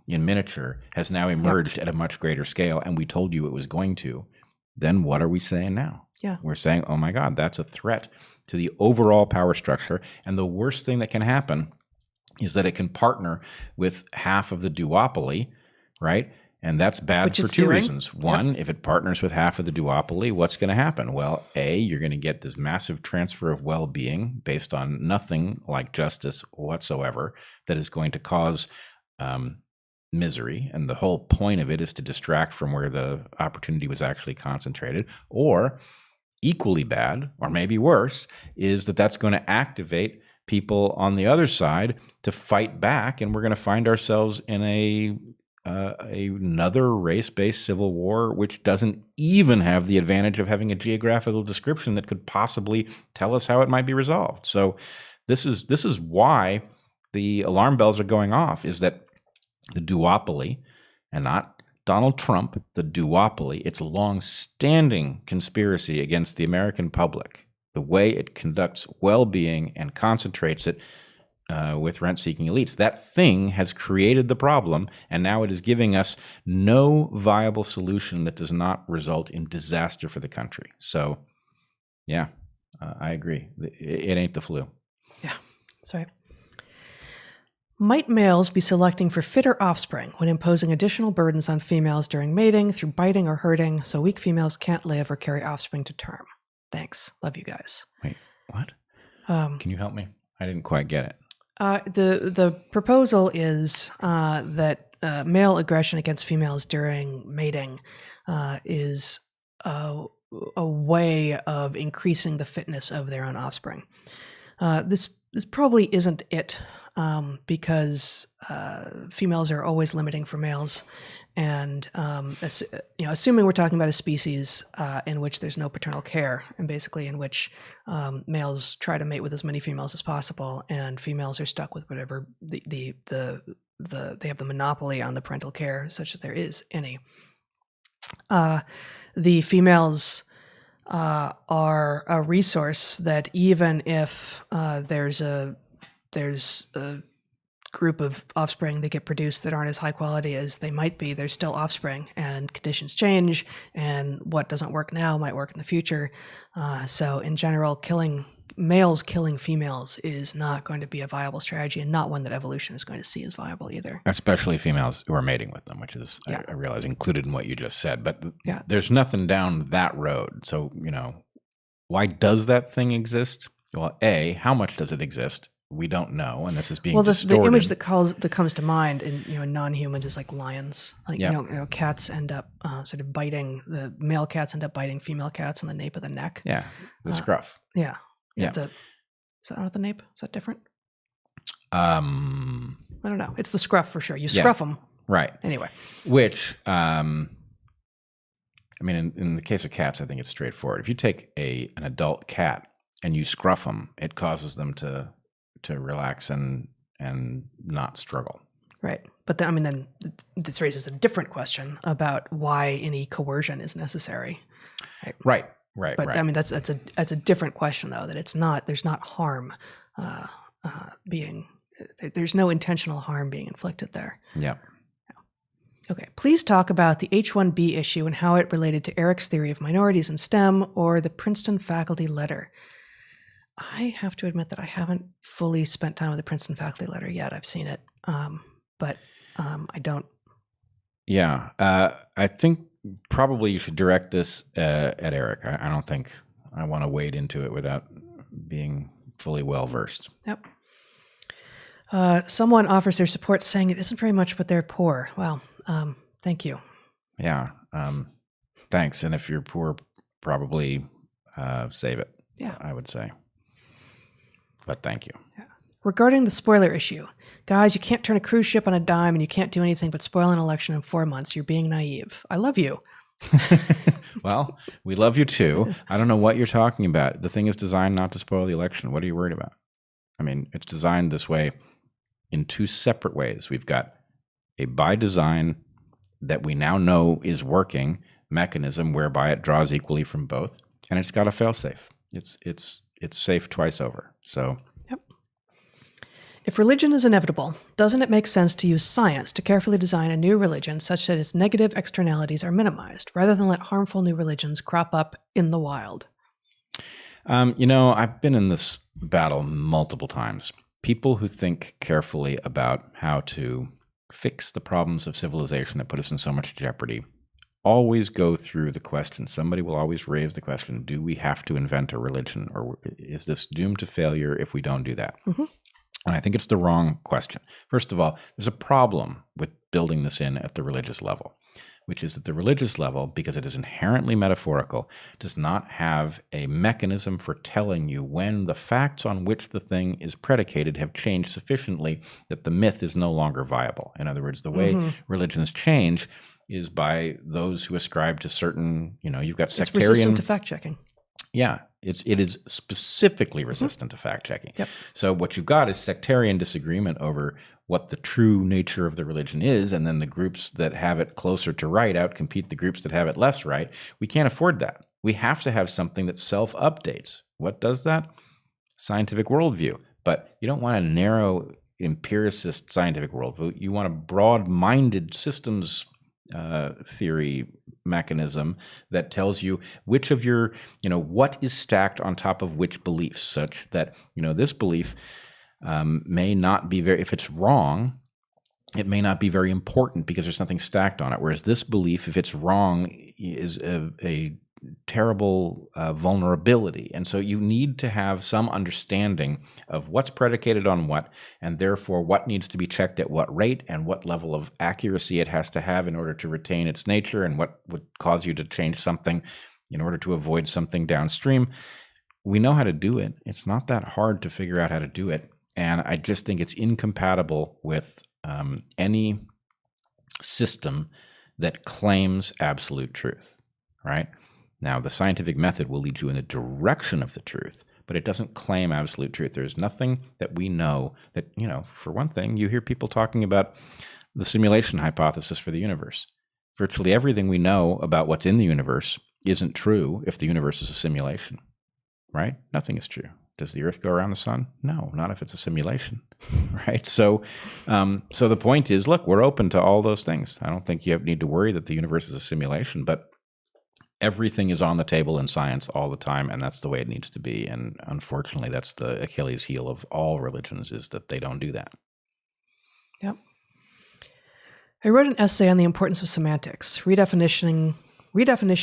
in miniature has now emerged at a much greater scale, and we told you it was going to, then what are we saying now? Yeah. We're saying, oh my God, that's a threat to the overall power structure. And the worst thing that can happen is that it can partner with half of the duopoly, right? And that's bad for two reasons. One, if it partners with half of the duopoly, what's going to happen? Well, A, you're going to get this massive transfer of well-being based on nothing like justice whatsoever that is going to cause misery. And the whole point of it is to distract from where the opportunity was actually concentrated. Or equally bad, or maybe worse, is that that's going to activate people on the other side to fight back. And we're going to find ourselves in another race-based civil war, which doesn't even have the advantage of having a geographical description that could possibly tell us how it might be resolved. So this is why the alarm bells are going off, is that the duopoly, and not Donald Trump, the duopoly, its long-standing conspiracy against the American public, the way it conducts well-being and concentrates it with rent-seeking elites. That thing has created the problem, and now it is giving us no viable solution that does not result in disaster for the country. So, yeah, I agree. It ain't the flu. Yeah, that's right. Might males be selecting for fitter offspring when imposing additional burdens on females during mating through biting or hurting so weak females can't live or carry offspring to term? Thanks. Love you guys. Wait, what? Can you help me? I didn't quite get it. The proposal is that male aggression against females during mating is a way of increasing the fitness of their own offspring. This probably isn't it, because females are always limiting for males, and assuming we're talking about a species in which there's no paternal care, and basically in which males try to mate with as many females as possible, and females are stuck with whatever they have the monopoly on the parental care, such that there is any. The females are a resource that, even if there's a group of offspring that get produced that aren't as high quality as they might be, there's still offspring, and conditions change, and what doesn't work now might work in the future. So in general, males killing females is not going to be a viable strategy, and not one that evolution is going to see as viable either. Especially females who are mating with them, which is, I realize, included in what you just said. But there's nothing down that road. So, why does that thing exist? Well, A, how much does it exist? We don't know, and this is being distorted. The image that comes to mind in non-humans is like lions. Like cats end up sort of biting. The male cats end up biting female cats on the nape of the neck. Yeah, the scruff. Yeah. Is that not the nape? Is that different? I don't know. It's the scruff for sure. You scruff them. Right. Anyway. Which, in the case of cats, I think it's straightforward. If you take an adult cat and you scruff them, it causes them to relax and not struggle. Right. But then this raises a different question about why any coercion is necessary. Right. But that's a different question, though, that there's not harm there's no intentional harm being inflicted there. Yeah. Okay. Please talk about the H-1B issue and how it related to Eric's theory of minorities in STEM or the Princeton faculty letter. I have to admit that I haven't fully spent time with the Princeton faculty letter yet. I've seen it, but I don't. Yeah, I think probably you should direct this at Eric. I don't think I want to wade into it without being fully well versed. Yep. Someone offers their support saying it isn't very much, but they're poor. Well, thank you. Yeah, thanks. And if you're poor, probably save it. Yeah, I would say. But thank you. Yeah. Regarding the spoiler issue, guys, you can't turn a cruise ship on a dime, and you can't do anything but spoil an election in 4 months. You're being naive. I love you. Well, we love you too. I don't know what you're talking about. The thing is designed not to spoil the election. What are you worried about? It's designed this way in two separate ways. We've got a by design that we now know is working mechanism whereby it draws equally from both, and it's got a failsafe. It's safe twice over. So, yep. If religion is inevitable, doesn't it make sense to use science to carefully design a new religion such that its negative externalities are minimized, rather than let harmful new religions crop up in the wild? I've been in this battle multiple times. People who think carefully about how to fix the problems of civilization that put us in so much jeopardy, always go through the question. Somebody will always raise the question, do we have to invent a religion, or is this doomed to failure if we don't do that? Mm-hmm. And I think it's the wrong question. First of all, there's a problem with building this in at the religious level, which is that the religious level, because it is inherently metaphorical, does not have a mechanism for telling you when the facts on which the thing is predicated have changed sufficiently that the myth is no longer viable. In other words, the way religions change is by those who ascribe to certain, you've got sectarian... It's resistant to fact-checking. Yeah, it is specifically resistant to fact-checking. Yep. So what you've got is sectarian disagreement over what the true nature of the religion is, and then the groups that have it closer to right outcompete the groups that have it less right. We can't afford that. We have to have something that self-updates. What does that? Scientific worldview. But you don't want a narrow empiricist scientific worldview. You want a broad-minded systems theory mechanism that tells you which of your, what is stacked on top of which beliefs, such that, this belief may not be very, if it's wrong, it may not be very important because there's nothing stacked on it. Whereas this belief, if it's wrong, is a terrible vulnerability. And so you need to have some understanding of what's predicated on what, and therefore what needs to be checked at what rate and what level of accuracy it has to have in order to retain its nature, and what would cause you to change something in order to avoid something downstream. We know how to do it. It's not that hard to figure out how to do it. And I just think it's incompatible with any system that claims absolute truth, right? Now, the scientific method will lead you in the direction of the truth, but it doesn't claim absolute truth. There's nothing that we know that, for one thing, you hear people talking about the simulation hypothesis for the universe. Virtually everything we know about what's in the universe isn't true if the universe is a simulation, right? Nothing is true. Does the Earth go around the sun? No, not if it's a simulation, right? So the point is, look, we're open to all those things. I don't think you need to worry that the universe is a simulation, but everything is on the table in science all the time, and that's the way it needs to be. And unfortunately, that's the Achilles heel of all religions, is that they don't do that. Yep. I wrote an essay on the importance of semantics, redefinition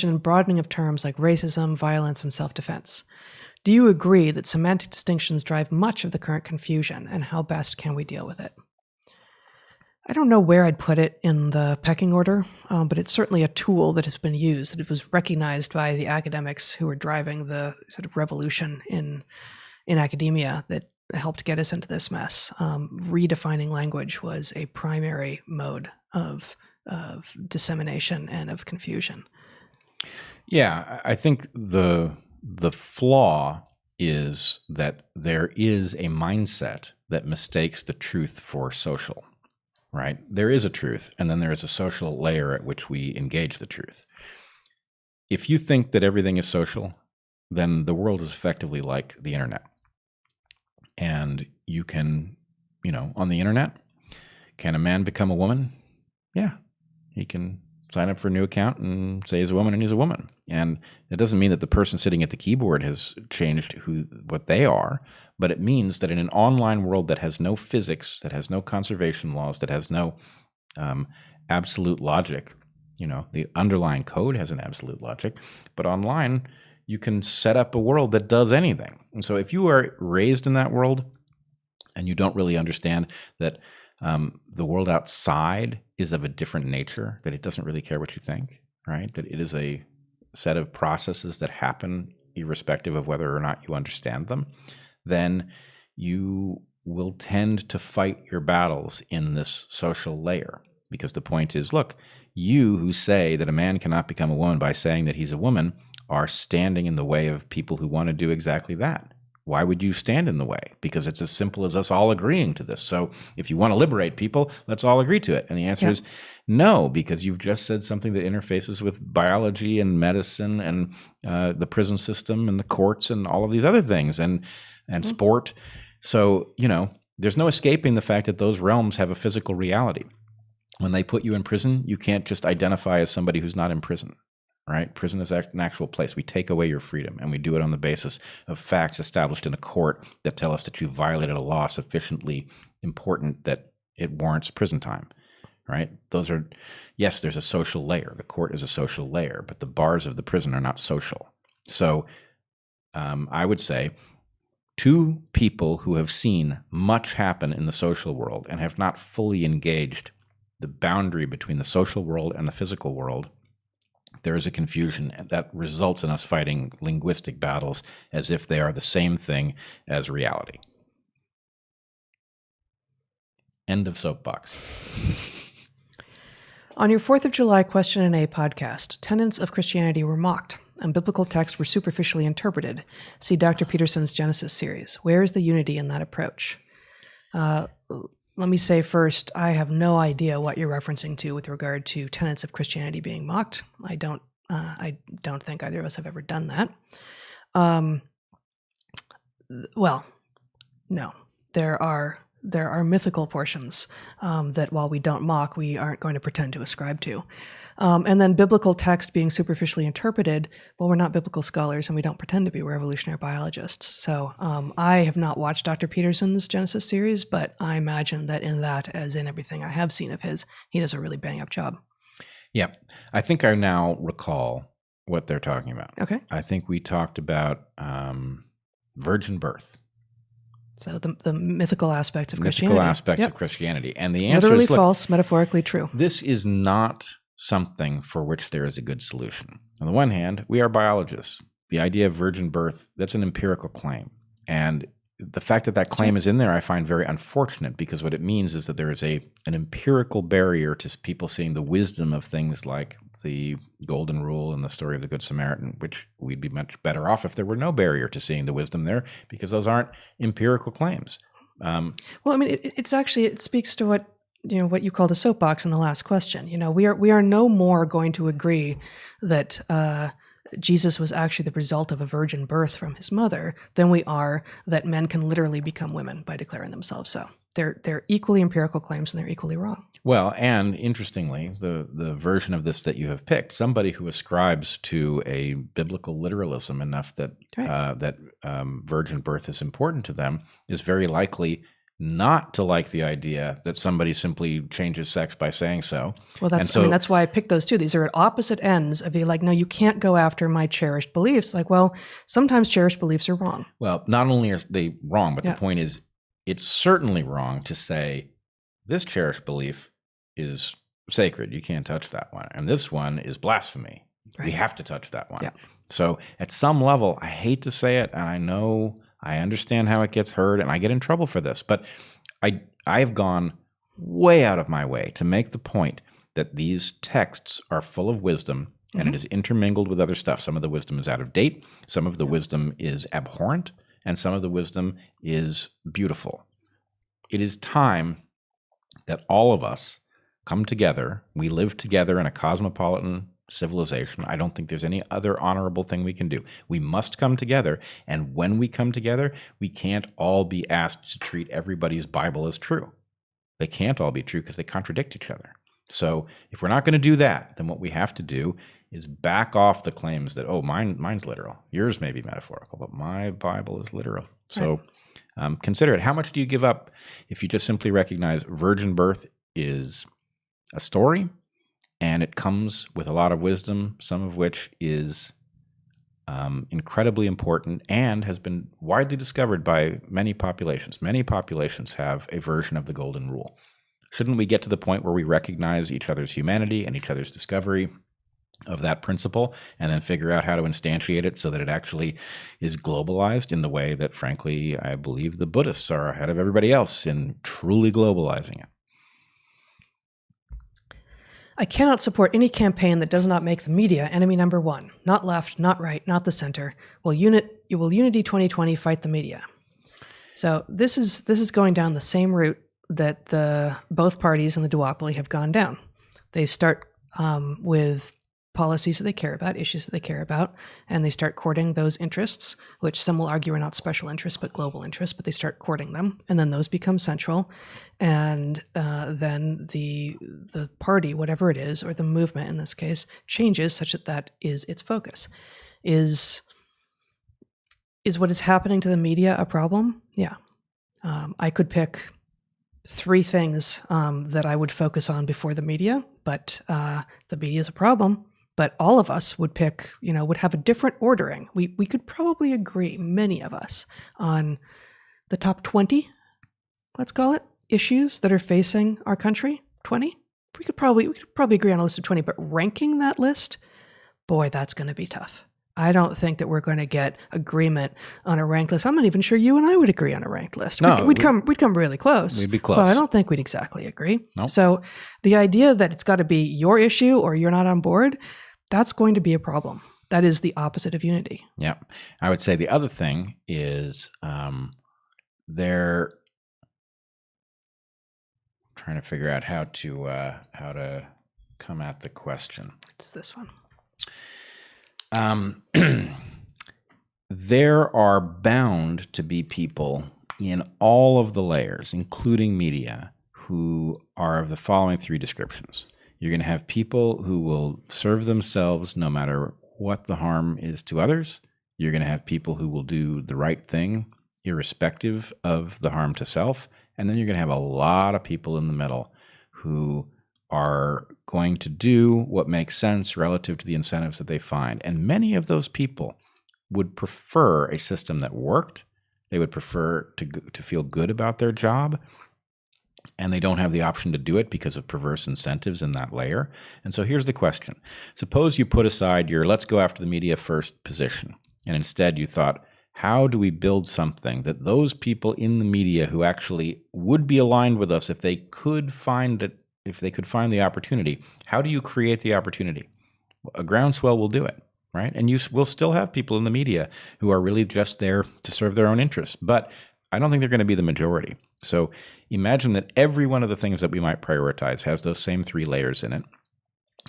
and broadening of terms like racism, violence, and self-defense. Do you agree that semantic distinctions drive much of the current confusion, and how best can we deal with it? I don't know where I'd put it in the pecking order, but it's certainly a tool that has been used, that it was recognized by the academics who were driving the sort of revolution in academia that helped get us into this mess. Redefining language was a primary mode of dissemination and of confusion. Yeah, I think the flaw is that there is a mindset that mistakes the truth for social. Right? There is a truth, and then there is a social layer at which we engage the truth. If you think that everything is social, then the world is effectively like the internet. And you can, on the internet, can a man become a woman? Yeah, he can sign up for a new account and say he's a woman and he's a woman. And it doesn't mean that the person sitting at the keyboard has changed what they are, but it means that in an online world that has no physics, that has no conservation laws, that has no absolute logic, the underlying code has an absolute logic, but online you can set up a world that does anything. And so if you are raised in that world and you don't really understand that the world outside is of a different nature, that it doesn't really care what you think, right? That it is a set of processes that happen irrespective of whether or not you understand them, then you will tend to fight your battles in this social layer. Because the point is, look, you who say that a man cannot become a woman by saying that he's a woman are standing in the way of people who want to do exactly that. Why would you stand in the way? Because it's as simple as us all agreeing to this. So if you want to liberate people, let's all agree to it. And the answer is no, because you've just said something that interfaces with biology and medicine and the prison system and the courts and all of these other things and sport. So, there's no escaping the fact that those realms have a physical reality. When they put you in prison, you can't just identify as somebody who's not in prison. Right? Prison is an actual place. We take away your freedom, and we do it on the basis of facts established in a court that tell us that you violated a law sufficiently important that it warrants prison time. right? Those are, yes, there's a social layer. The court is a social layer, but the bars of the prison are not social. So I would say two people who have seen much happen in the social world and have not fully engaged the boundary between the social world and the physical world, there is a confusion that results in us fighting linguistic battles as if they are the same thing as reality. End of soapbox. On your 4th of July Question and A podcast, tenets of Christianity were mocked and biblical texts were superficially interpreted. See Dr. Peterson's Genesis series. Where is the unity in that approach? Let me say first, I have no idea what you're referencing to with regard to tenets of Christianity being mocked. I don't think either of us have ever done that. Well, no, there are mythical portions that while we don't mock, we aren't going to pretend to ascribe to. And then biblical text being superficially interpreted, well, we're not biblical scholars and we don't pretend to be, we're evolutionary biologists. So I have not watched Dr. Peterson's Genesis series, but I imagine that in that, as in everything I have seen of his, he does a really bang up job. Yeah, I think I now recall what they're talking about. Okay. I think we talked about virgin birth. So the mythical aspects of Christianity. Mythical aspects of Christianity. And the answer literally is, look, false, metaphorically true. This is not something for which there is a good solution. On the one hand, we are biologists. The idea of virgin birth, that's an empirical claim. And the fact that that claim is in there, I find very unfortunate, because what it means is that there is an empirical barrier to people seeing the wisdom of things like the Golden Rule and the story of the Good Samaritan, which we'd be much better off if there were no barrier to seeing the wisdom there, because those aren't empirical claims. Well, I mean, it speaks to what you called a soapbox in the last question. We are no more going to agree that Jesus was actually the result of a virgin birth from his mother than we are that men can literally become women by declaring themselves so. They're equally empirical claims and they're equally wrong. Well, and interestingly, the version of this that you have picked, somebody who ascribes to a biblical literalism enough that virgin birth is important to them, is very likely not to like the idea that somebody simply changes sex by saying so. Well, that's why I picked those two. These are at opposite ends of being like, no, you can't go after my cherished beliefs. Like, well, sometimes cherished beliefs are wrong. Well, not only are they wrong, but the point is, it's certainly wrong to say this cherished belief is sacred. You can't touch that one. And this one is blasphemy. Right. We have to touch that one. Yeah. So at some level, I hate to say it, and I know I understand how it gets heard, and I get in trouble for this, but I've gone way out of my way to make the point that these texts are full of wisdom, and it is intermingled with other stuff. Some of the wisdom is out of date. Some of the wisdom is abhorrent. And some of the wisdom is beautiful. It is time that all of us come together. We live together in a cosmopolitan civilization. I don't think there's any other honorable thing we can do. We must come together. And when we come together, we can't all be asked to treat everybody's Bible as true. They can't all be true because they contradict each other. So if we're not going to do that, then what we have to do is back off the claims that, oh, mine's literal. Yours may be metaphorical, but my Bible is literal. So consider it. How much do you give up if you just simply recognize virgin birth is a story and it comes with a lot of wisdom, some of which is incredibly important and has been widely discovered by many populations. Many populations have a version of the Golden Rule. Shouldn't we get to the point where we recognize each other's humanity and each other's discovery of that principle and then figure out how to instantiate it so that it actually is globalized in the way that, frankly, I believe the Buddhists are ahead of everybody else in truly globalizing it? I cannot support any campaign that does not make the media enemy number one. Not left, not right, not the center. Will Unity 2020 fight the media? So this is going down the same route that both parties in the duopoly have gone down. They start with policies that they care about, issues that they care about, and they start courting those interests, which some will argue are not special interests but global interests, but they start courting them, and then those become central, and then the party, whatever it is, or the movement in this case, changes such that is its focus. Is what is happening to the media a problem? Yeah. I could pick three things that I would focus on before the media, but the media is a problem. But all of us would pick, would have a different ordering. We could probably agree, many of us, on the top 20, let's call it, issues that are facing our country. 20? We could probably agree on a list of 20, but ranking that list, boy, that's going to be tough. I don't think that we're going to get agreement on a ranked list. I'm not even sure you and I would agree on a ranked list. No, we'd come really close. We'd be close. But I don't think we'd exactly agree. Nope. So the idea that it's got to be your issue or you're not on board, that's going to be a problem. That is the opposite of unity. Yeah. I would say the other thing is they're trying to figure out how to come at the question. It's this one. There are bound to be people in all of the layers, including media, who are of the following three descriptions. You're going to have people who will serve themselves no matter what the harm is to others. You're going to have people who will do the right thing irrespective of the harm to self. And then you're going to have a lot of people in the middle who are going to do what makes sense relative to the incentives that they find. And many of those people would prefer a system that worked. They would prefer to feel good about their job. And they don't have the option to do it because of perverse incentives in that layer. And so here's the question. Suppose you put aside your let's go after the media first position. And instead you thought, how do we build something that those people in the media who actually would be aligned with us if they could find it, if they could find the opportunity, how do you create the opportunity? A groundswell will do it, right? And you will still have people in the media who are really just there to serve their own interests. But I don't think they're going to be the majority. So imagine that every one of the things that we might prioritize has those same three layers in it,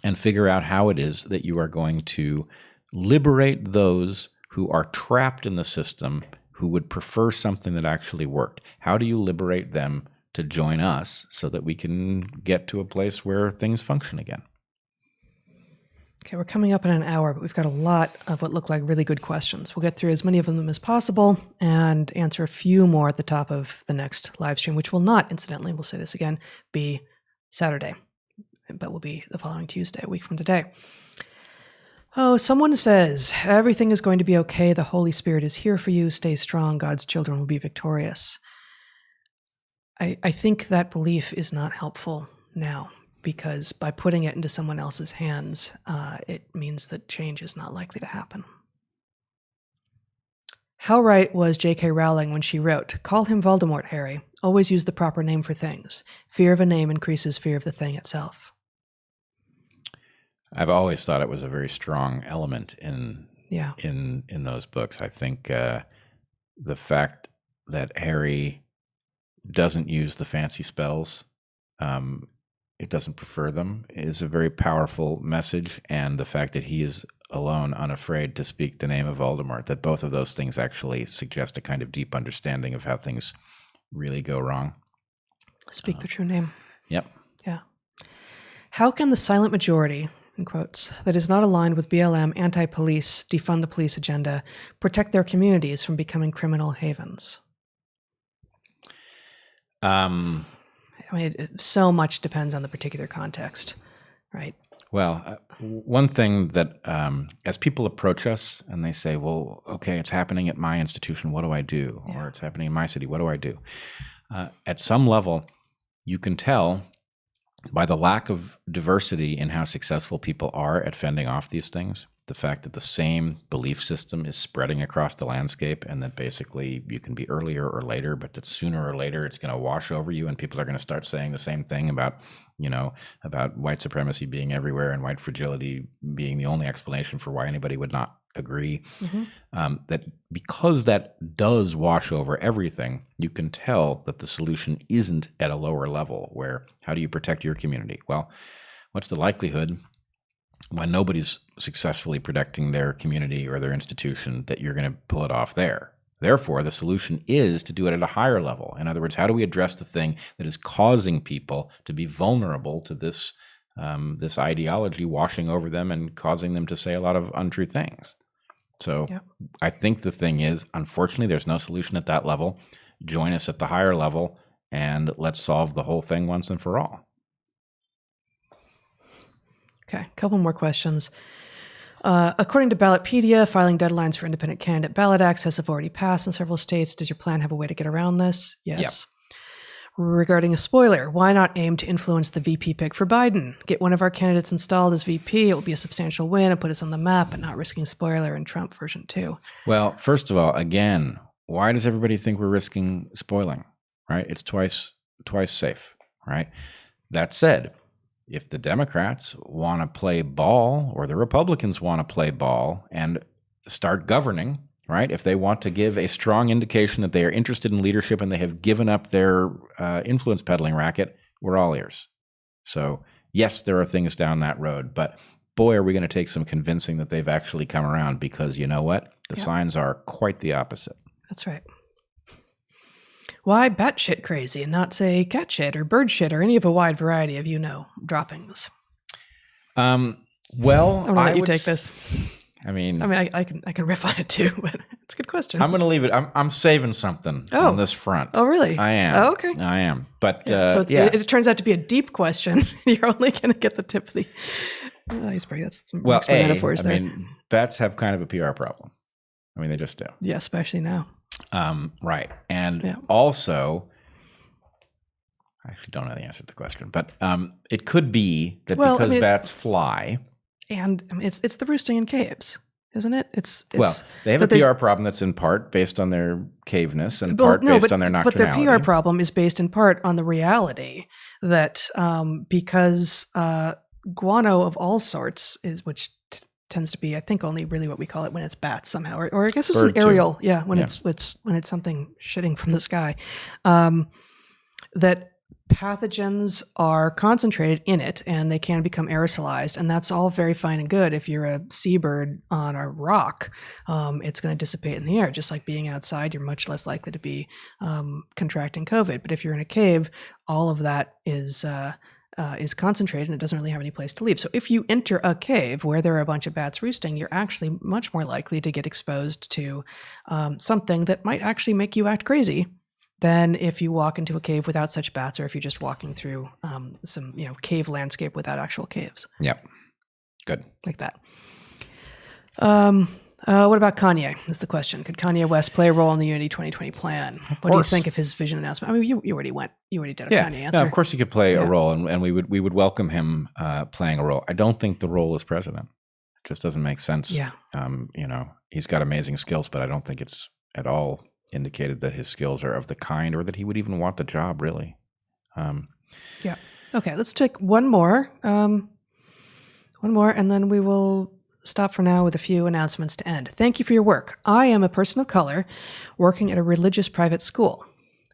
and figure out how it is that you are going to liberate those who are trapped in the system, who would prefer something that actually worked. How do you liberate them to join us so that we can get to a place where things function again? Okay, we're coming up in an hour, but we've got a lot of what look like really good questions. We'll get through as many of them as possible and answer a few more at the top of the next live stream, which will not, incidentally, we'll say this again, be Saturday, but will be the following Tuesday, a week from today. Oh, someone says, everything is going to be okay. The Holy Spirit is here for you. Stay strong. God's children will be victorious. I think that belief is not helpful now, because by putting it into someone else's hands, it means that change is not likely to happen. How right was JK Rowling when she wrote, "Call him Voldemort, Harry. Always use the proper name for things. Fear of a name increases fear of the thing itself." I've always thought it was a very strong element in those books. I think the fact that Harry doesn't use the fancy spells, it doesn't prefer them, is a very powerful message. And the fact that he is alone, unafraid to speak the name of Voldemort, that both of those things actually suggest a kind of deep understanding of how things really go wrong. Speak the true name. Yep. Yeah. How can the silent majority, in quotes, that is not aligned with BLM, anti-police, defund the police agenda, protect their communities from becoming criminal havens? I mean, so much depends on the particular context, right? Well, one thing that as people approach us and they say, well, okay, it's happening at my institution, what do I do? Yeah. Or it's happening in my city, what do I do? At some level, you can tell by the lack of diversity in how successful people are at fending off these things, the fact that the same belief system is spreading across the landscape, and that basically you can be earlier or later, but that sooner or later it's going to wash over you, and people are going to start saying the same thing about white supremacy being everywhere and white fragility being the only explanation for why anybody would not agree. Mm-hmm. That because that does wash over everything, you can tell that the solution isn't at a lower level where, how do you protect your community? Well, what's the likelihood when nobody's successfully protecting their community or their institution that you're going to pull it off there? Therefore, the solution is to do it at a higher level. In other words, how do we address the thing that is causing people to be vulnerable to this this ideology washing over them and causing them to say a lot of untrue things? So yeah. I think the thing is, unfortunately, there's no solution at that level. Join us at the higher level and let's solve the whole thing once and for all. Okay, a couple more questions. According to Ballotpedia, filing deadlines for independent candidate ballot access have already passed in several states. Does your plan have a way to get around this? Yes. Yep. Regarding a spoiler, why not aim to influence the VP pick for Biden? Get one of our candidates installed as VP. It will be a substantial win and put us on the map, but not risking spoiler in Trump version 2. Well, first of all, again, why does everybody think we're risking spoiling? Right? It's twice safe. Right? That said, if the Democrats want to play ball or the Republicans want to play ball and start governing, right? If they want to give a strong indication that they are interested in leadership and they have given up their influence peddling racket, we're all ears. So yes, there are things down that road, but boy, are we going to take some convincing that they've actually come around, because you know what? The signs are quite the opposite. That's right. Why batshit crazy and not say cat shit or bird shit or any of a wide variety of droppings? Well, I'm gonna let you take this. I mean, I can riff on it too, but it's a good question. I'm going to leave it. I'm saving something on this front. Oh, really? I am. Oh, okay. I am. But it turns out to be a deep question. You're only going to get the tip of the iceberg. That's some metaphors there. I mean, bats have kind of a PR problem. I mean, they just do. Yeah, especially now. Right. And also, I actually don't know the answer to the question, but it could be that because bats fly. And it's the roosting in caves, isn't it? It's they have a PR problem that's in part based on their caveness and based on their nocturnality. But their PR problem is based in part on the reality that because guano of all sorts which tends to be, I think, only really what we call it when it's bats somehow, or I guess it's an aerial, when it's something shitting from the sky, that pathogens are concentrated in it and they can become aerosolized, and that's all very fine and good. If you're a seabird on a rock, it's going to dissipate in the air. Just like being outside, you're much less likely to be contracting COVID. But if you're in a cave, all of that is concentrated and it doesn't really have any place to leave. So if you enter a cave where there are a bunch of bats roosting, you're actually much more likely to get exposed to something that might actually make you act crazy than if you walk into a cave without such bats, or if you're just walking through some cave landscape without actual caves. Yep. Good. Like that. What about Kanye is the question. Could Kanye West play a role in the Unity 2020 plan? What do you think of his vision announcement? I mean, you already did a Kanye answer. No, of course he could play a role, and we would welcome him playing a role. I don't think the role is president. It just doesn't make sense. Yeah. He's got amazing skills, but I don't think it's at all indicated that his skills are of the kind or that he would even want the job, really. Yeah. Okay, let's take one more. And then we will stop for now with a few announcements to end. Thank you for your work. I am a person of color working at a religious private school.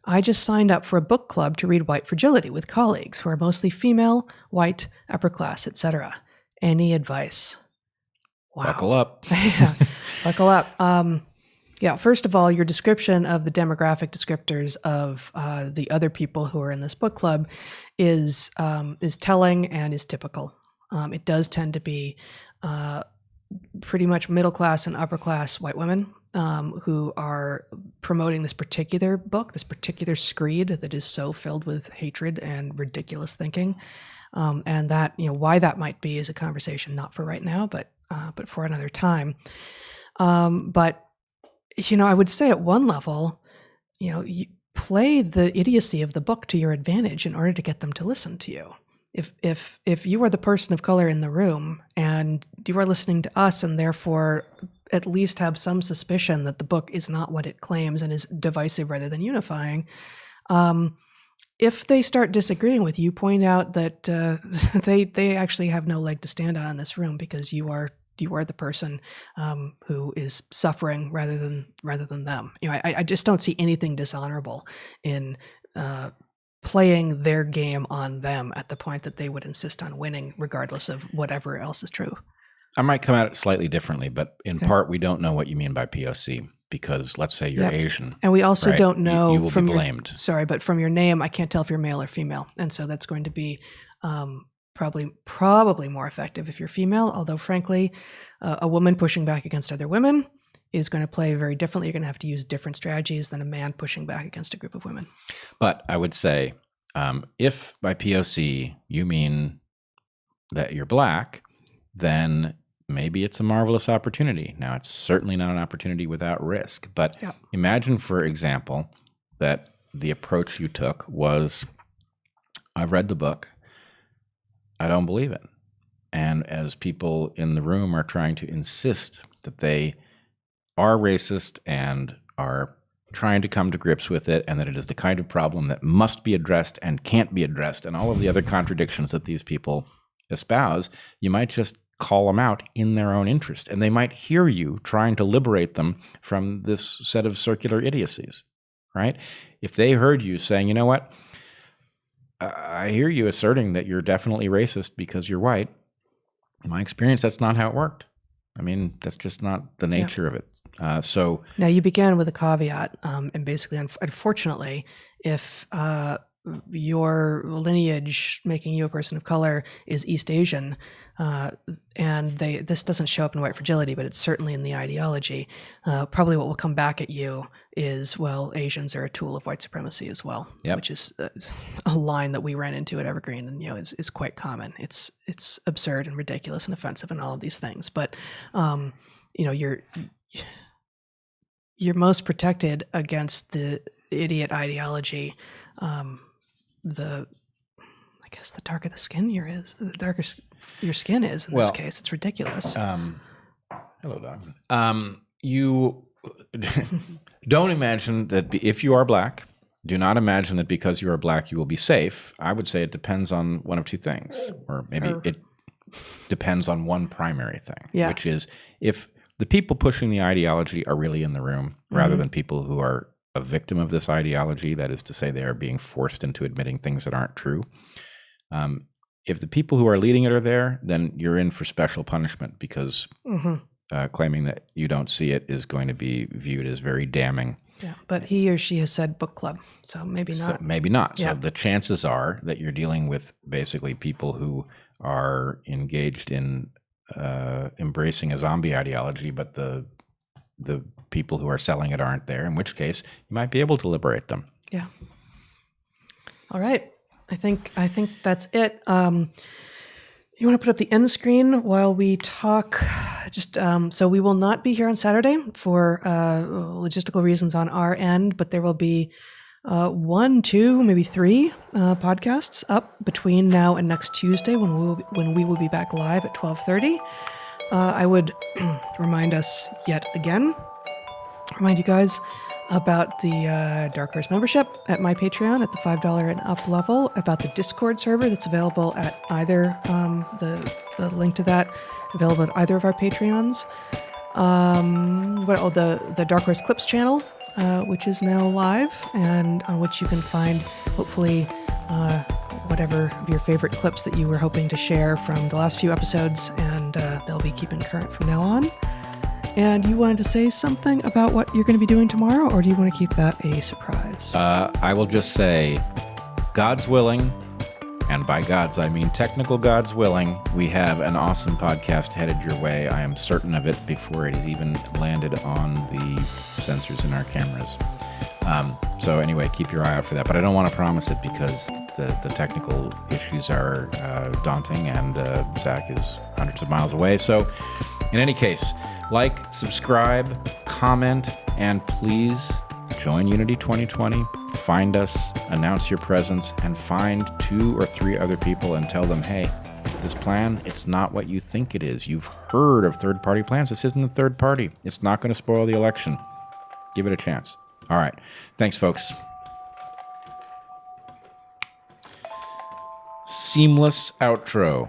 I just signed up for a book club to read White Fragility with colleagues who are mostly female, white, upper class, etc. Any advice? Wow. Buckle up. Yeah, buckle up. First of all, your description of the demographic descriptors of the other people who are in this book club is telling and is typical. It does tend to be pretty much middle class and upper class white women who are promoting this particular book, this particular screed that is so filled with hatred and ridiculous thinking. And that, why that might be is a conversation not for right now, but for another time. But I would say at one level, you play the idiocy of the book to your advantage in order to get them to listen to you. If you are the person of color in the room and you are listening to us and therefore at least have some suspicion that the book is not what it claims and is divisive rather than unifying, if they start disagreeing with you, point out that they actually have no leg to stand on in this room because you are the person who is suffering rather than them. I just don't see anything dishonorable in playing their game on them at the point that they would insist on winning, regardless of whatever else is true. I might come at it slightly differently, but in part, we don't know what you mean by POC because let's say you're Asian. And we also don't know you will be blamed. But from your name, I can't tell if you're male or female. And so that's going to be probably more effective if you're female, although frankly, a woman pushing back against other women is going to play very differently. You're going to have to use different strategies than a man pushing back against a group of women. But I would say, if by POC you mean that you're black, then maybe it's a marvelous opportunity. Now, it's certainly not an opportunity without risk. But imagine, for example, that the approach you took was, I've read the book, I don't believe it. And as people in the room are trying to insist that they are racist and are trying to come to grips with it, and that it is the kind of problem that must be addressed and can't be addressed, and all of the other contradictions that these people espouse, you might just call them out in their own interest. And they might hear you trying to liberate them from this set of circular idiocies, right? If they heard you saying, you know what, I hear you asserting that you're definitely racist because you're white. In my experience, that's not how it worked. I mean, that's just not the nature of it. So now you began with a caveat, and basically, unfortunately, if your lineage making you a person of color is East Asian, and this doesn't show up in White Fragility, but it's certainly in the ideology, probably what will come back at you is, well, Asians are a tool of white supremacy as well, which is a line that we ran into at Evergreen, and is quite common. It's absurd and ridiculous and offensive and all of these things, but you're most protected against the idiot ideology. The darker the skin the darker your skin is in this case. It's ridiculous. Hello, dog. You don't imagine that if you are black, do not imagine that because you are black, you will be safe. I would say it depends on one of two things, or maybe it depends on one primary thing, which is if the people pushing the ideology are really in the room, rather than people who are a victim of this ideology, that is to say, they are being forced into admitting things that aren't true. If the people who are leading it are there, then you're in for special punishment, because claiming that you don't see it is going to be viewed as very damning. Yeah, but he or she has said book club, so maybe not. So the chances are that you're dealing with basically people who are engaged in embracing a zombie ideology, but the people who are selling it aren't there, in which case you might be able to liberate them. Yeah. All right. I think that's it. You want to put up the end screen while we talk? Just so we will not be here on Saturday for logistical reasons on our end, but there will be 1, 2, maybe 3 podcasts up between now and next Tuesday when we will be back live at 12:30. I would remind you guys about the DarkHorse membership at my Patreon at the $5 and up level, about the Discord server that's available at either the link to that available at either of our Patreons. The DarkHorse Clips channel, which is now live, and on which you can find hopefully whatever of your favorite clips that you were hoping to share from the last few episodes, and they'll be keeping current from now on. And you wanted to say something about what you're going to be doing tomorrow, or do you want to keep that a surprise? I will just say, God's willing, and by God's I mean technical God's willing, we have an awesome podcast headed your way. I am certain of it before it has even landed on the sensors in our cameras. So anyway, keep your eye out for that. But I don't want to promise it because the technical issues are daunting, and Zach is hundreds of miles away. So in any case, like, subscribe, comment, and please join Unity 2020. Find us, announce your presence, and find 2 or 3 other people and tell them, hey, this plan, it's not what you think it is. You've heard of third-party plans. This isn't a third party. It's not going to spoil the election. Give it a chance. All right. Thanks, folks. Seamless outro.